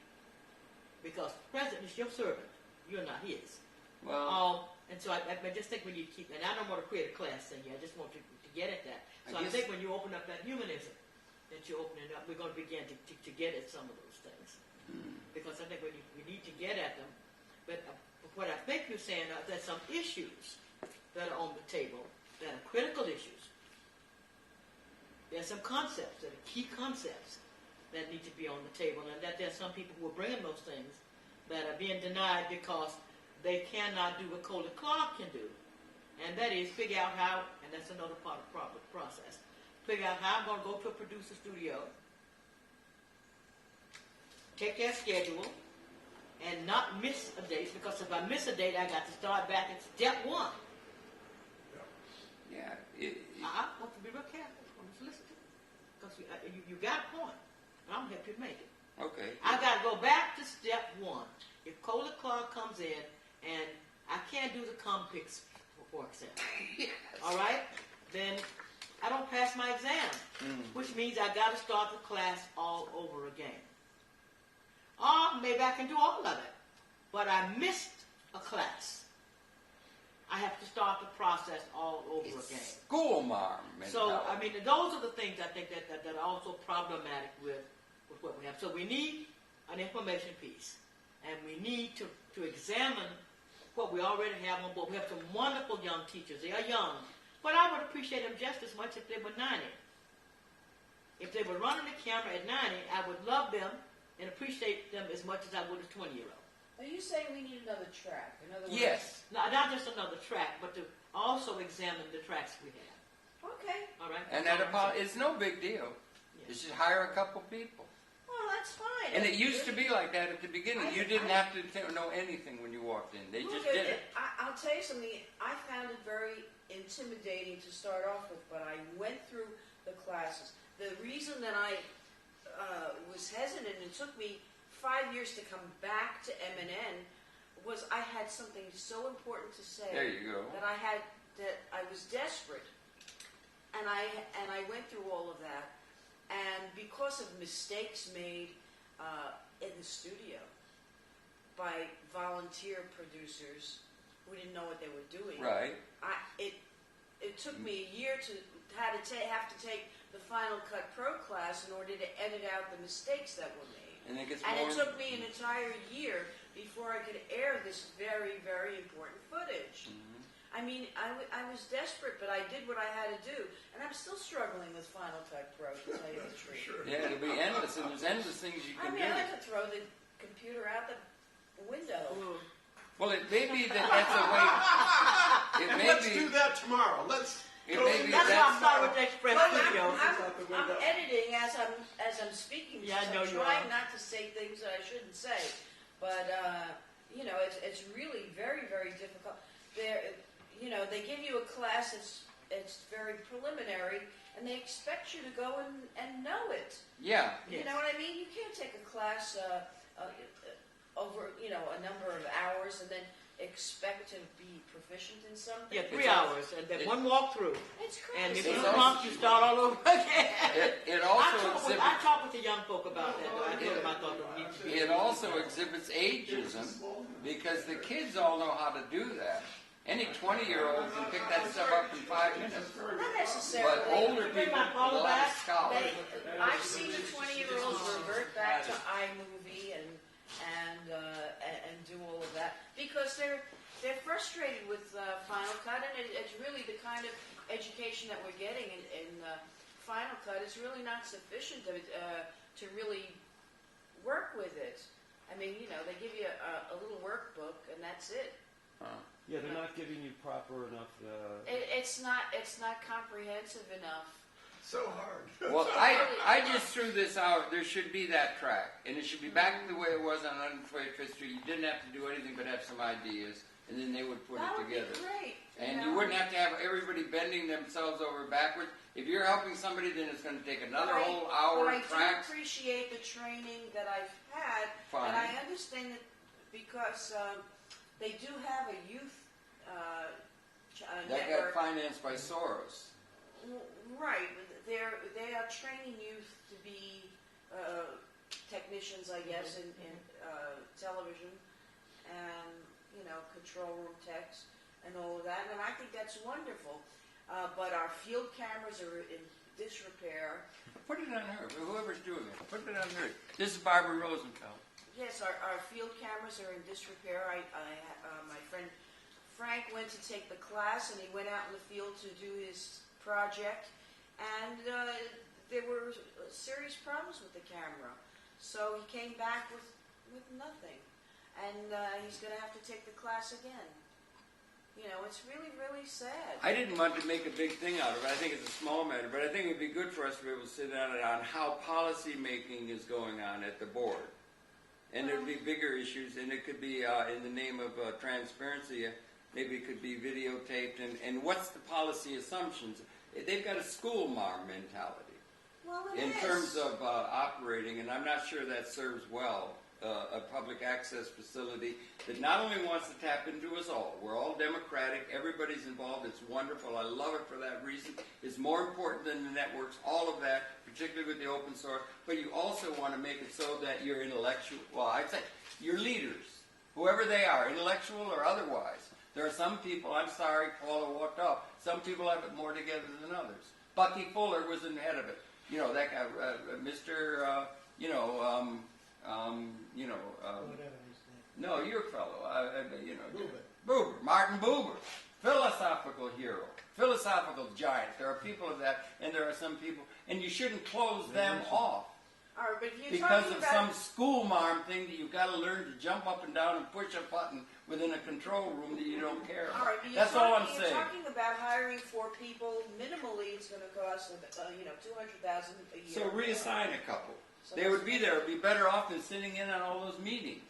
Because president is your servant. You're not his. Well, And so I just think we need to keep, and I don't want to create a class thing here, I just want to get at that. So I guess- think when you open up that humanism, that you open it up, we're going to begin to get at some of those things. Because I think we need to get at them. But what I think you're saying, there's some issues that are on the table that are critical issues. There's some concepts that are key concepts that need to be on the table, and that there's some people who are bringing those things that are being denied because they cannot do what Coley Clark can do, and that is figure out how, and that's another part of the process, figure out how I'm going to go to a producer studio, take their schedule, and not miss a date, because if I miss a date, I got to start back at step one. yeah. I want to be real careful when you listen to it, because you got a point, and I'm going to help you make it. Okay. I got to go back to step one. If Coley Clark comes in and I can't do the compix, for example, Yes. all right, then I don't pass my exam, which means I got to start the class all over again. Or maybe I can do all of it, but I missed a class. I have to start the process all over again. School marm So, mentality. I mean, those are the things I think that are also problematic with what we have. So we need an information piece, and we need to examine what we already have on board. We have some wonderful young teachers. They are young, but I would appreciate them just as much if they were 90. If they were running the camera at 90, I would love them and appreciate them as much as I would a 20-year-old. Are you saying we need another track? In other words, Yes. Not just another track, but to also examine the tracks we have. Okay. All right? And it's no big deal. You should hire a couple people. Well, that's fine. And it used to be like that at the beginning. You didn't have to know anything when you walked in. They just did it. I'll tell you something. I found it very intimidating to start off with, but I went through the classes. The reason that I was hesitant, and it took me 5 years to come back to M&N, was I had something so important to say. There you go. That I was desperate, and I went through all of that, and because of mistakes made in the studio by volunteer producers who didn't know what they were doing. Right. It took me a year to have to take the Final Cut Pro class in order to edit out the mistakes that were made. And it gets And more. it took me an entire year before I could air this very, very important footage. I mean, I was desperate, but I did what I had to do. And I'm still struggling with Final Cut Pro, to tell you the truth. Sure. Yeah, it'll be endless, and there's endless things you I can mean, do. I like to throw the computer out the window. Well, it may be that that's a way. It may Let's be. do that tomorrow. Let's It go may be That's why I'm that's- starting with the Express But Studio. I'm editing as I'm speaking. Yeah, I so know I'm you trying are. not to say things that I shouldn't say. But it's really very, very difficult. They give you a class it's very preliminary, and they expect you to go and know it. Yeah. You know what I mean? You can't take a class over a number of hours and then expect to be proficient in something. Yeah, 3 It's all- hours, and then one walkthrough. It's And if crazy. you It's flunk, you start all over again. It also I talked with the young folk about that. Though. I told them I thought it needed to be. It also exhibits ageism because the kids all know how to do that. Any 20-year-old can pick that stuff up in 5 minutes. Not necessarily. But older Bring people, my a Paula lot of back. scholars. I've seen the 20-year-olds revert back to iMovie and do all of that because they're frustrated with Final Cut, and it's really the kind of education that we're getting in Final Cut is really not sufficient to really work with it. I mean, they give you a little workbook and that's it. Yeah, they're not giving you proper enough. It's not comprehensive enough. so hard. Well, I just threw this out. There should be that track, and it should be back the way it was on 125th Street. You didn't have to do anything but have some ideas, and then they would put That it would together. be great. And you wouldn't have to have everybody bending themselves over backwards. If you're helping somebody, then it's going to take another whole hour But I track. do appreciate the training that I've had, Fine. and I understand that because they do have a youth That got network. financed by Soros. Right, but they are training youth to be technicians, I guess, in television, and, you know, control room techs, and all of that, and I think that's wonderful. But our field cameras are in disrepair. Put it on her, whoever's doing it, put it on her. This is Barbara Rosenfeld. Yes, our field cameras are in disrepair. My friend Frank went to take the class, and he went out in the field to do his project, and there were serious problems with the camera. So he came back with nothing, and he's going to have to take the class again. You know, it's really, really sad. I didn't want to make a big thing out of it. I think it's a small matter, but I think it would be good for us to be able to sit down on how policy making is going on at the board. And there'd be bigger issues, and it could be in the name of transparency. Maybe it could be videotaped, and what's the policy assumptions? They've got a school marm mentality. Well, it In is. terms of operating, and I'm not sure that serves well a public access facility that not only wants to tap into us all, we're all democratic, everybody's involved, it's wonderful, I love it for that reason, it's more important than the networks, all of that, particularly with the open source, but you also want to make it so that your intellectual, well, I'd say your leaders, whoever they are, intellectual or otherwise, there are some people, I'm sorry, Paula walked off, some people have it more together than others. Bucky Fuller was in the head of it. You know, that guy, Mr., Whatever his name. no, your fellow, Buber. Buber, Martin Buber, philosophical hero, philosophical giant. There are people of that, and there are some people, and you shouldn't close them off All right, but you're because talking of about... some school marm thing that you've got to learn to jump up and down and push a button within a control room that you don't care All about. right, but That's all I'm saying. You're talking about hiring 4 people. Minimally, it's going to cost, $200,000 a year. So reassign a couple. So They would be there. It would be better off than sitting in on all those meetings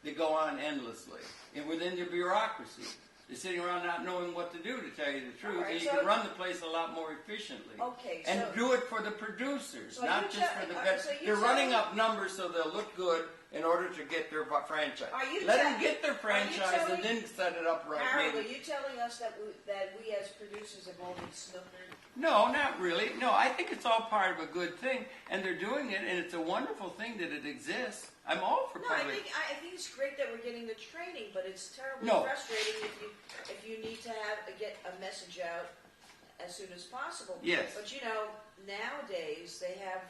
that go on endlessly and within your bureaucracy. You're sitting around not knowing what to do, to tell you the truth. All right, and you so- can run the place a lot more efficiently. Okay, And so- do it for the producers, So not you just tell- for the all right, vets. so you're They're running telling- up numbers so they'll look good in order to get their franchise. Are you Let tell- them get their franchise telling- and then set it up right. Harold, maybe. are you telling us that we as producers have all been snookered? No, not really. No, I think it's all part of a good thing, and they're doing it, and it's a wonderful thing that it exists. I'm all for No, I public. think it's great that we're getting the training, but it's terribly No. frustrating if you need to get a message out as soon as possible. Yes. But you know, nowadays they have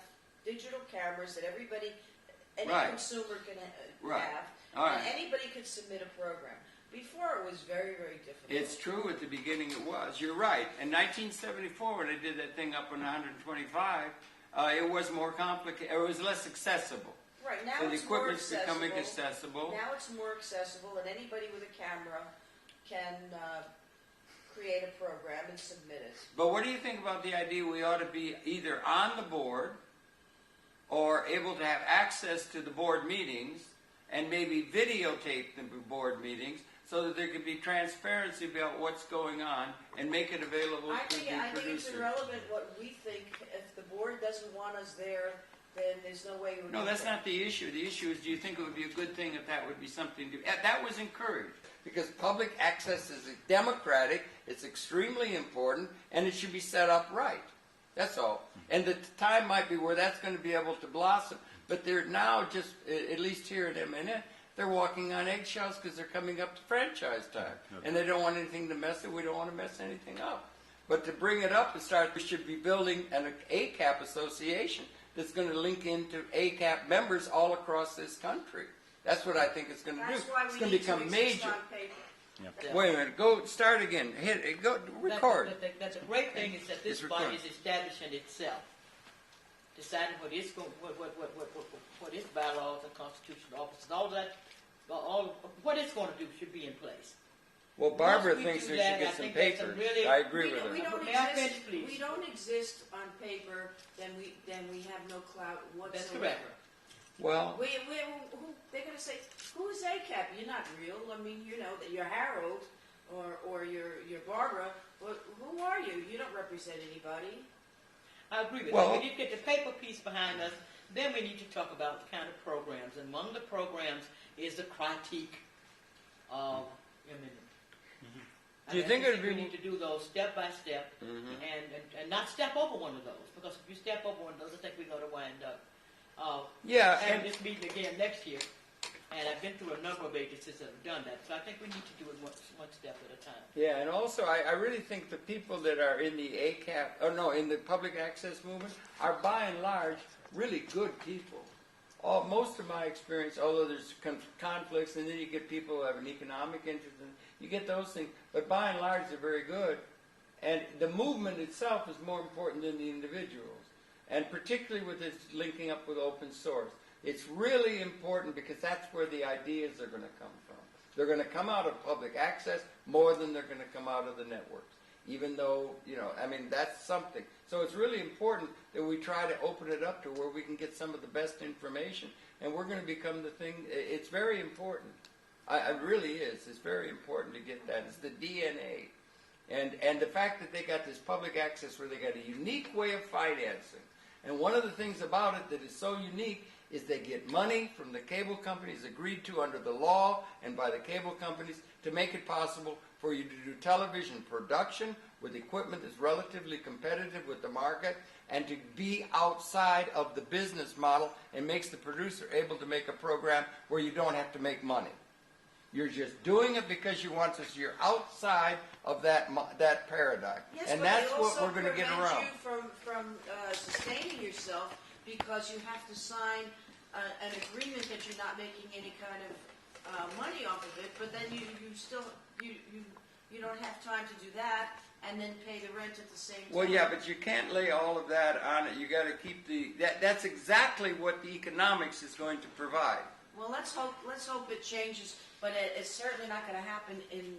digital cameras that any Right. consumer can Right. have, All right. and anybody could submit a program. Before it was very, very difficult. It's true at the beginning it was. You're right. In 1974, when I did that thing up on 125, it was more complicated. It was less accessible. Right, now So the it's more equipment's becoming accessible. accessible. Now it's more accessible, and anybody with a camera can create a program and submit it. But what do you think about the idea we ought to be either on the board or able to have access to the board meetings and maybe videotape the board meetings so that there could be transparency about what's going on and make it available I to think the it's producers? irrelevant what we think. If the board doesn't want us there, then there's no way we're No, that's not the issue. The issue is, do you think it would be a good thing if that would be something to... That was encouraged, because public access is democratic, it's extremely important, and it should be set up right. That's all. And the time might be where that's going to be able to blossom. But they're now just, at least here at MNN, they're walking on eggshells because they're coming up to franchise time. And they don't want anything to mess it. We don't want to mess anything up. But to bring it up and start, we should be building an ACAP association that's going to link into ACAP members all across this country. That's what I think it's going to do. That's why It's we going need to become to exist major. on paper. Wait a minute. Go start again. Hit it. Go record. That's a great thing is that this It's body recorded. is establishing itself, deciding what its bylaws and constitutional office and all that, what it's going to do should be in place. Well, Barbara Once we thinks do we that, should I get some think that's a papers. really- I agree with We her. don't May I exist. finish, please? We don't exist on paper. Then we have no clout whatsoever. That's correct. Well, They're going to say, "Who is ACAP? You're not real. I mean, you know that you're Harold or you're Barbara. But who are you? You don't represent anybody." I agree with Well- that. We need to get the paper piece behind us. Then we need to talk about the kind of programs. And among the programs is the critique of imminent. Do you think it would we be- need to do those step by step and not step over one of those? Because if you step over one of those, I think we're going to wind up Yeah, having and this meeting again next year. And I've been through a number of agencies that have done that, so I think we need to do it one step at a time. yeah, and also I really think the people that are in the ACAP, in the public access movement, are by and large really good people. Most of my experience, although there's conflicts, and then you get people who have an economic interest, and you get those things, but by and large they're very good. And the movement itself is more important than the individuals, and particularly with this linking up with open source. It's really important because that's where the ideas are going to come from. They're going to come out of public access more than they're going to come out of the networks. Even though, that's something. So it's really important that we try to open it up to where we can get some of the best information, and we're going to become the thing. It's very important. It really is. It's very important to get that. It's the DNA. And the fact that they got this public access where they got a unique way of financing. And one of the things about it that is so unique is they get money from the cable companies agreed to under the law and by the cable companies to make it possible for you to do television production with equipment that's relatively competitive with the market and to be outside of the business model and makes the producer able to make a program where you don't have to make money. You're just doing it because you want to. So you're outside of that paradigm, Yes, and but that's they what also we're going to get prevent around. you from sustaining yourself because you have to sign an agreement that you're not making any kind of money off of it. But then you don't have time to do that and then pay the rent at the same time. Well, yeah, but you can't lay all of that on it. You got to keep that's exactly what the economics is going to provide. Well, let's hope it changes, but it's certainly not going to happen in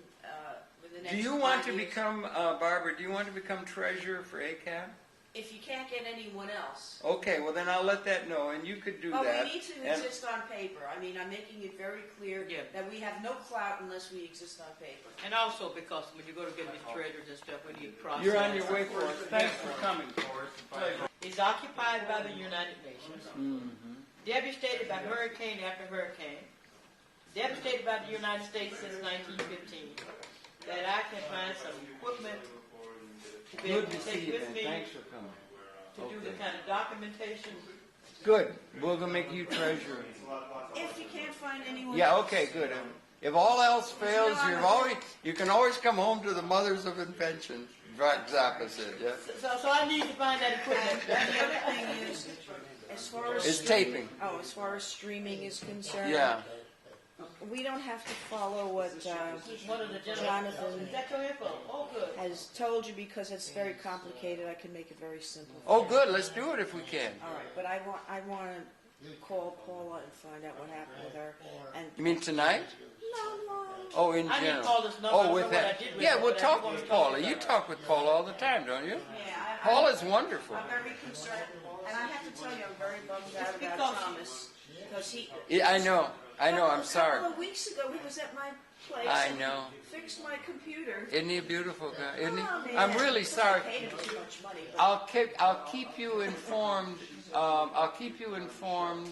the next 5 years. Do you want to become, Barbara, do you want to become treasurer for ACAP? If you can't get anyone else. Okay, well then I'll let that know, and you could do But that. we need to exist on paper. I mean, I'm making it very clear that we have no clout unless we exist on paper. And also because when you go to get these treasures and stuff, we need process. You're on your way for it. Thanks for coming, Forrest. It's occupied by the United Nations. Mm-hmm. Devastated by hurricane after hurricane. Devastated by the United States since 1915. That I can find some equipment to be able Good to to see take you, with Ben. me Thanks for coming. to do the kind of documentation. Good. We're going to make you treasurer. If you can't find anyone Yeah, else. okay, good. If all else fails, you can always come home to the mothers of invention. Right, opposite, yeah. So I need to find that equipment. And the other thing is, as far as It's taping. as far as streaming is concerned, Yeah. we don't have to follow what One of the gentlemen. Jonathan Is that your info? Oh, good. has told you because it's very complicated. I can make it very simple. Oh, good. Let's do it if we can. All right, but I want to call Paula and find out what happened with her. And You mean tonight? no. Oh, in I general. didn't call this number. Oh, I with don't know what that. I did with Yeah, it, we'll but I talk wanna with talk Paula. to You her. talk with Paula all the time, don't you? Yeah, Paula's wonderful. I'm very concerned, and I have to tell you, I'm very bummed out It's about because- Thomas because he. Yeah, I know. I'm sorry. A couple of weeks ago, he was at my place. I and know. Fixed my computer. Isn't he a beautiful guy? Isn't he? Oh, man. I'm really Because sorry. I paid him too much money. But I'll keep you informed. I'll keep you informed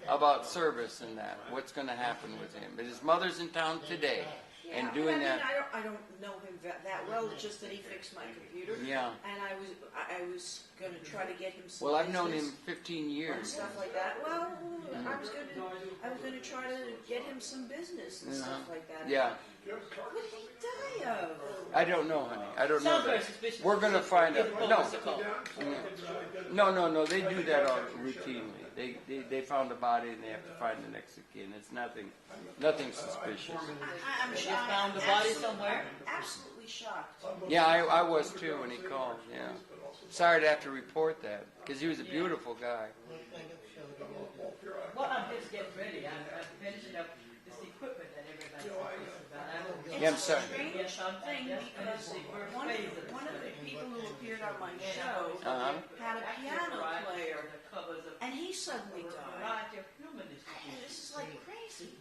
about service and that. What's going to happen with him? But his mother's in town today, and doing that. I don't know him that well. It's just that he fixed my computer. Yeah. And I was going to try to get him some. Well, I've known business him 15 and years. stuff like that. Well, I was going to try to get him some business and stuff like that. Yeah. What did he die of? I don't know, honey. I don't know Sounds very that. suspicious. We're going to find out. Oh, No. what's it called? No. They do that all routinely. They found a body and they have to find the next of kin. It's nothing suspicious. I'm They shocked. found the body somewhere? Absolutely shocked. Yeah, I was too when he called. Yeah. Sorry to have to report that because he was a beautiful guy. Well, I'm just getting ready. I'm finishing up this equipment that everybody's talking about. Yeah, I'm sorry. Strange thing because one of the people who appeared on my show had a piano player, and he suddenly died. This is like crazy.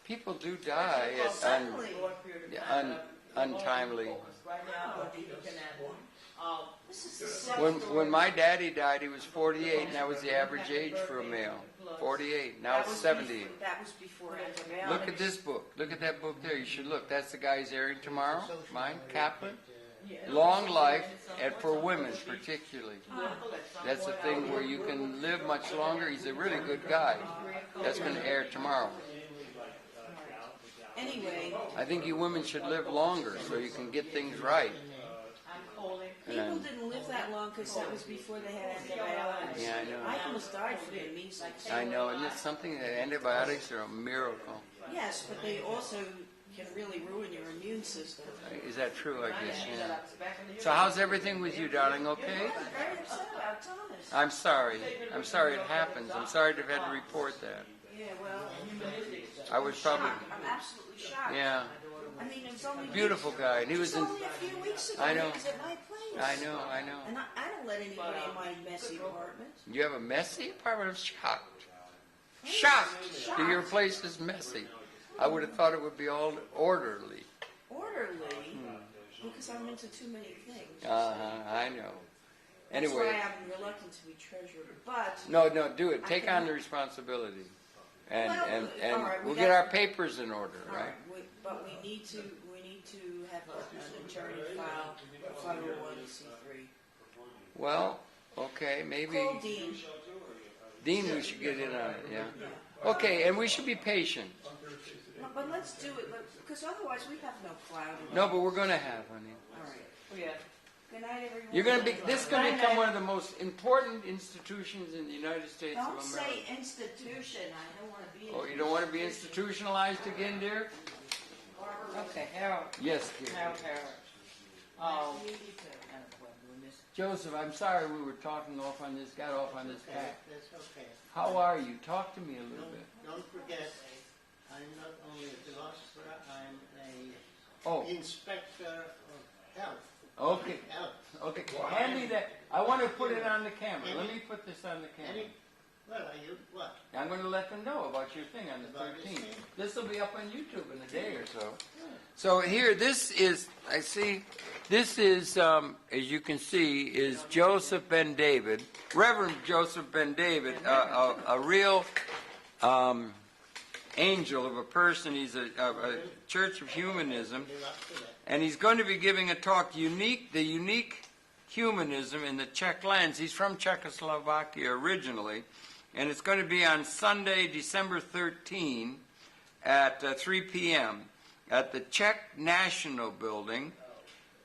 People do die at Suddenly. untimely. Right now, I'm looking at This is the second When my daddy died, he was 48, and that was the average age for a male. 48. Now it's 70. That was before antibiotics. Look at this book. Look at that book there. You should look. That's the guy he's airing tomorrow. Mine, Kaplan. long life, and for women particularly. That's the thing where you can live much longer. He's a really good guy. That's going to air tomorrow. Anyway, I think you women should live longer so you can get things right. people didn't live that long because that was before they had antibiotics. Yeah, I know. I almost died from the measles. I know, and it's something that antibiotics are a miracle. Yes, but they also can really ruin your immune system. Is that true? I guess, yeah. So how's everything with you, darling? Okay? I'm very upset about Thomas. I'm sorry. I'm sorry it happens. I'm sorry to have had to report that. Yeah, well, I was probably, shocked. I'm absolutely shocked. yeah, I mean, it was only beautiful guy. And he was It in, was only a few weeks ago. I know. He was at my place. I know. And I don't let anybody in my messy apartment. You have a messy apartment? I'm shocked. Shocked that your place is messy. I would have thought it would be all orderly. Orderly, because I'm into too many things. I know. That's Anyway, why I'm reluctant to be treasurer. But no, do it. Take on the responsibility. And all right, we'll we get got- our papers in order, all right? right, but we need to have an attorney file a 501c3. Well, okay, maybe. Call Dean. Dean, we should get in on it, yeah. Yeah. Okay, and we should be patient. No, but let's do it, because otherwise we have no clout. No, but we're going to have, honey. All right. Good night, everyone. You're going to be. This is going to become one of the most important institutions in the United States Don't of say America. institution. I don't want to be. Oh, you don't want to be institutionalized again, dear? Okay, Harold. Yes, dear. Um, Joseph, I'm sorry we were talking off on this, got off on this Okay, path. that's okay. How are you? Talk to me a little bit. Don't forget, I'm not only a philosopher, I'm Oh, a inspector of health. okay. Health. Okay, hand me that. I want to put it on the camera. Let me put this on the camera. Well, are you, what? I'm going to let them know about your thing on the About this 13th. thing? This will be up on YouTube in a day or so. So here, this is, I see, this is, as you can see, is Joseph Ben David, Reverend Joseph Ben David, a real angel of a person. He's a Church of Humanism, Live up to that. and he's going to be giving a talk, the unique humanism in the Czech lands. He's from Czechoslovakia originally, and it's going to be on Sunday, December 13 at 3 p.m. at the Czech National Building,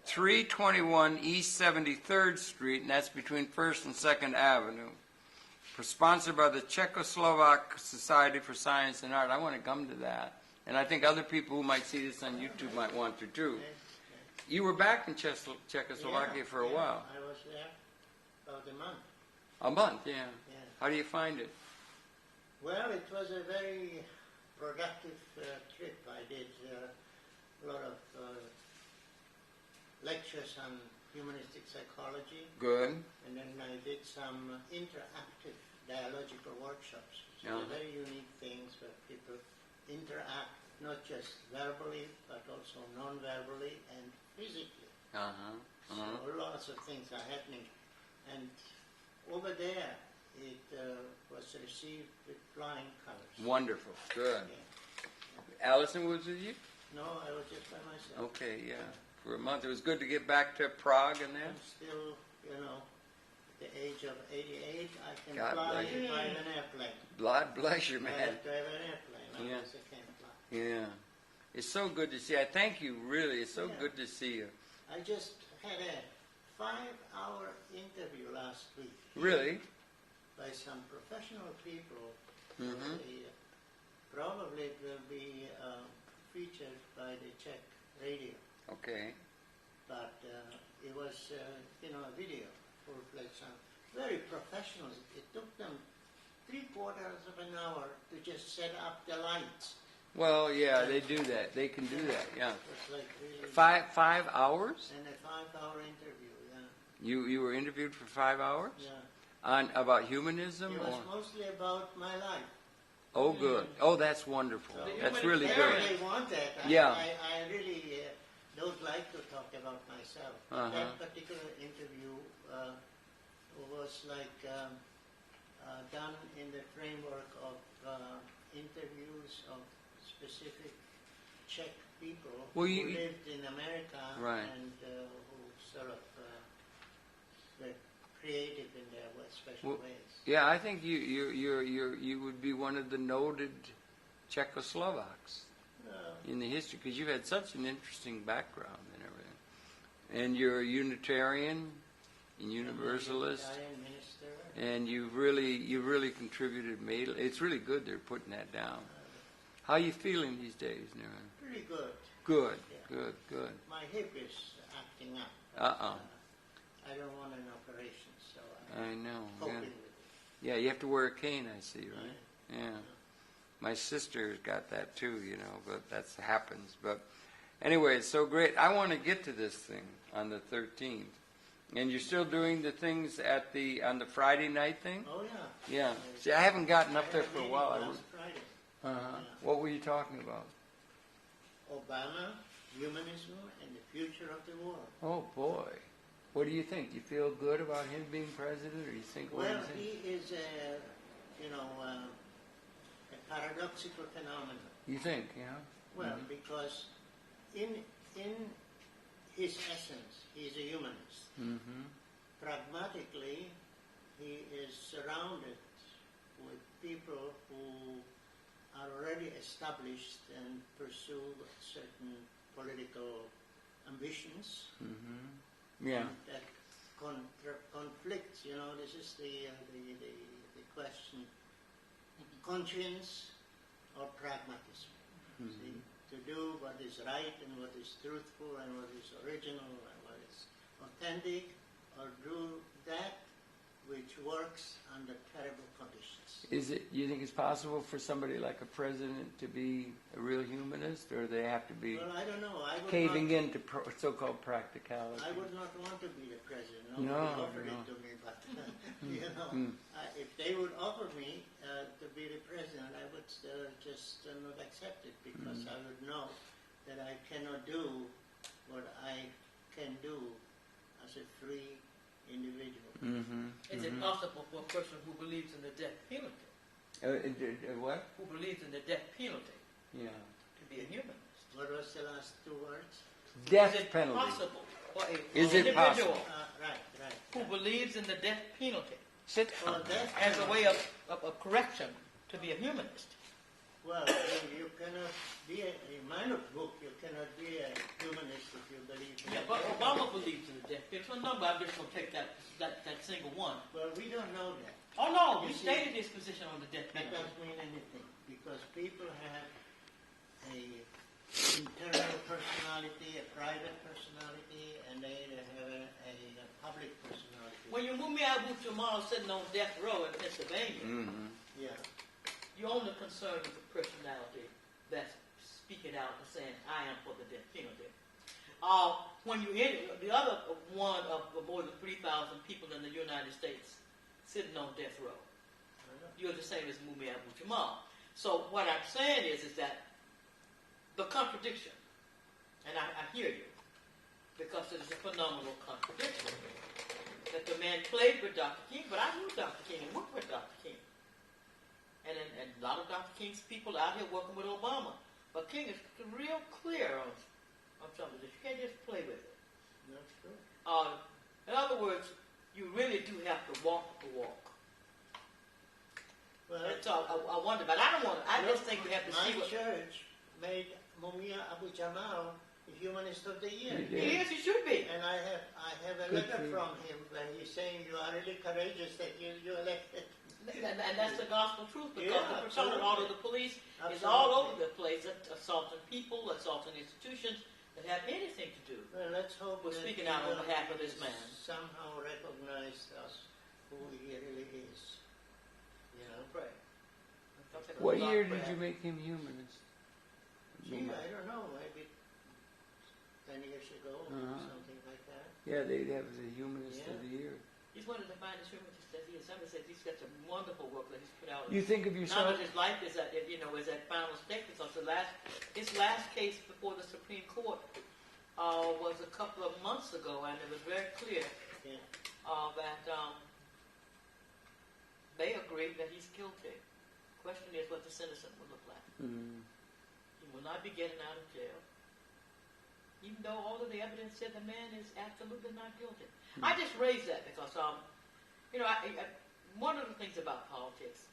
321 East 73rd Street, and that's between 1st and 2nd Avenue. Sponsored by the Czechoslovak Society for Science and Art. I want to come to that. And I think other people who might see this on YouTube might want to too. You were back in Czechoslovakia for a while. I was there about a month. A month, yeah. Yeah. How do you find it? Well, it was a very productive trip. I did a lot of lectures on humanistic psychology, Good. and then I did some interactive dialogical workshops. So Yeah. very unique things where people interact not just verbally, but also non-verbally and physically. Uh-huh. So lots of things are happening. And over there, it was received with flying colors. Wonderful. Good. Yeah. Allison was with you? No, I was just by myself. Okay, yeah. For a month. It was good to get back to Prague and that. I'm still, at the age of 88, I can God fly bless you. if I have an airplane. God bless you, I man. have to have an airplane, Yeah. otherwise I can't fly. Yeah. It's so good to see. I thank you, really. It's so Yeah. good to see you. I just had a 5-hour interview last week. Really? By some professional people. Mhm. They, probably it will be featured by the Czech radio. Okay. But it was, a video, full-fledged sound. Very professional. It took them 3/4 of an hour to just set up the lights. Well, yeah, they do that. They can do that, yeah. It was like really... 5 hours? And a 5-hour interview, yeah. You were interviewed for 5 hours? Yeah. On about humanism? It was Or? mostly about my life. Oh, good. Oh, that's wonderful. So That's really they good. really want that. Yeah. I really don't like to talk about myself. Uh-huh. That particular interview was like done in the framework of interviews of specific Czech people Well, who you- lived in America Right. and who sort of were creative in their special Well, ways. Yeah, I think you would be one of the noted Czechoslovaks in the history because you've had such an interesting background and everything. And you're a Unitarian and Universalist, Italian minister. and you really contributed. It's really good they're putting that down. How are you feeling these days, Naren? Pretty good. Good, Yeah. good. My hip is acting up. but, Uh-uh. I don't want an operation, so I I'm know. coping Yeah. with it. Yeah, you have to wear a cane, I see, right? Yeah. My sister's got that too, but that happens. But anyway, it's so great. I want to get to this thing on the 13th. And you're still doing the things on the Friday night thing? Oh, yeah. Yeah. See, I haven't gotten I up there had a for a meeting while. last Friday. Uh-huh. Yeah. What were you talking about? Obama, humanism, and the future of the world. Oh, boy. What do you think? Do you feel good about him being president, or you think? What do Well, you think? he is a paradoxical phenomenon. You think? Yeah. Well, because in his essence, he's a humanist. Mm-hmm. Pragmatically, he is surrounded with people who are already established and pursue certain political ambitions. Mm-hmm. Yeah. And that conflicts. This is the question: conscience or pragmatism. See, to do what is right and what is truthful and what is original and what is authentic, or do that which works under terrible conditions. You think it's possible for somebody like a president to be a real humanist, or they have to be Well, I don't know. I would caving not, into so-called practicality? I would not want to be the president. No, Nobody offered no. it to me, but if they would offer me to be the president, I would just not accept it because I would know that I cannot do what I can do as a free individual. Mm-hmm. Is it possible for a person who believes in the death penalty, What? who believes in the death penalty, Yeah. to be a humanist? What was the last two words? Death Is it penalty. possible for a Is it individual Right. who believes in the death penalty Sit Well, down. death as a way of correction to be a humanist? Well, you cannot be in my book. You cannot be a humanist if you believe in. Yeah, but Obama believes in the death penalty. So no, but I'm just going to take that single one. Well, we don't know that. Oh no, You he see, stated his position on the death That penalty. doesn't mean anything because people have a internal personality, a private personality, and they have a public personality. When you move me out of Jamal sitting on death row in Pennsylvania, Mm-hmm. Yeah. you're only concerned with the personality that's speaking out and saying, I am for the death penalty. When you the other one of more than 3,000 people in the United States sitting on death row, you're the same as Mumia Abu Jamal. So what I'm saying is that the contradiction, and I hear you, because it is a phenomenal contradiction, that the man played with Dr. King, but I knew Dr. King and worked with Dr. King. And a lot of Dr. King's people out here working with Obama. But King is real clear on some of this. You can't just play with it. That's true. In other words, you really do have to walk the walk. Well, That's all I wonder. But I don't want. I just think we have to my see what church made Mumia Abu Jamal the Humanist of the Year. He he is. He should be. And I have a Good letter for you. from him where he's saying you are really courageous that you elected. And that's the gospel truth, because Yeah, the persona absolutely. of the police is Absolutely. all over the place, assaulting people, assaulting institutions that have anything to do. Well, let's hope We're that speaking he out on will behalf of this man. somehow recognize us who he really is. You know? Pray. What year did you make him humanist? Gee, I don't know, maybe 10 years ago or Uh-huh. something like that. Yeah, they'd have the humanist of the year. He's one of the finest humanists that he is. Somebody says he's got some wonderful work that he's put out. You think of Now yourself? that his life is at final statement. So his last case before the Supreme Court was a couple of months ago, and it was very clear Yeah. that they agreed that he's guilty. Question is what the sentence will look like. Mm. He will not be getting out of jail. even though all of the evidence said the man is absolutely not guilty. I just raised that because, one of the things about politics,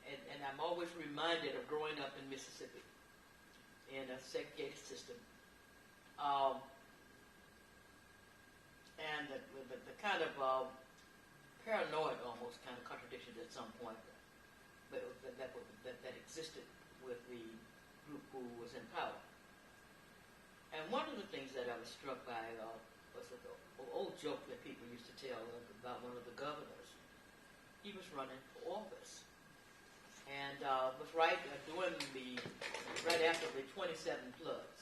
and I'm always reminded of growing up in Mississippi in a segregated system, and the kind of paranoid almost kind of contradictions at some point that existed with the group who was in power. And one of the things that I was struck by was an old joke that people used to tell about one of the governors. He was running for office, and was right after the 27 floods.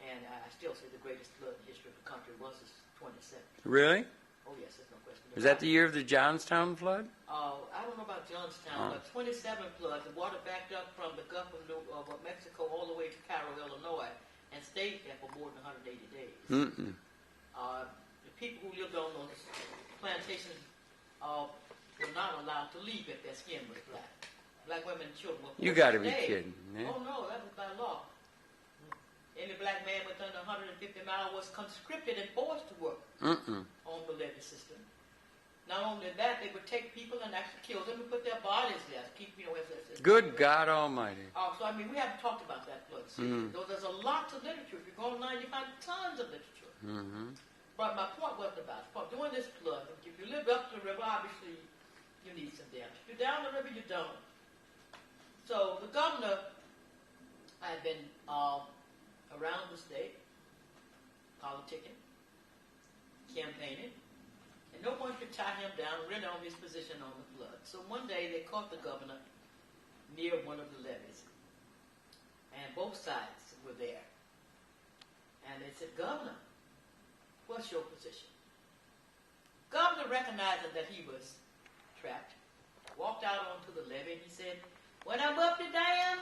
And I still say the greatest flood in the history of the country was the 27th. Really? Oh yes, there's no question. Was that the year of the Johnstown flood? I don't know about Johnstown, but 27 floods. The water backed up from the Gulf of Mexico all the way to Cairo, Illinois, and stayed there for more than 180 days. The people who lived on those plantations were not allowed to leave if their skin was black. Black women and children were forced You got to to be stay. kidding. Yeah. Oh no, that was by law. Any black man within 150 miles was conscripted and forced to work on the levee system. Not only that, they would take people and actually kill them and put their bodies there. Good God Almighty. So, I mean, we haven't talked about that flood season. Though there's a lot of literature. If you go online, you find tons of literature. But my point wasn't about it. During this flood, if you live up the river, obviously you need some damage. If you're down the river, you don't. So the governor had been around the state, politicking, campaigning, and no one could tie him down really on his position on the flood. So one day they caught the governor near one of the levees, and both sides were there. And they said, "Governor, what's your position?" Governor, recognizing that he was trapped, walked out onto the levee and he said, "When I'm up the dam,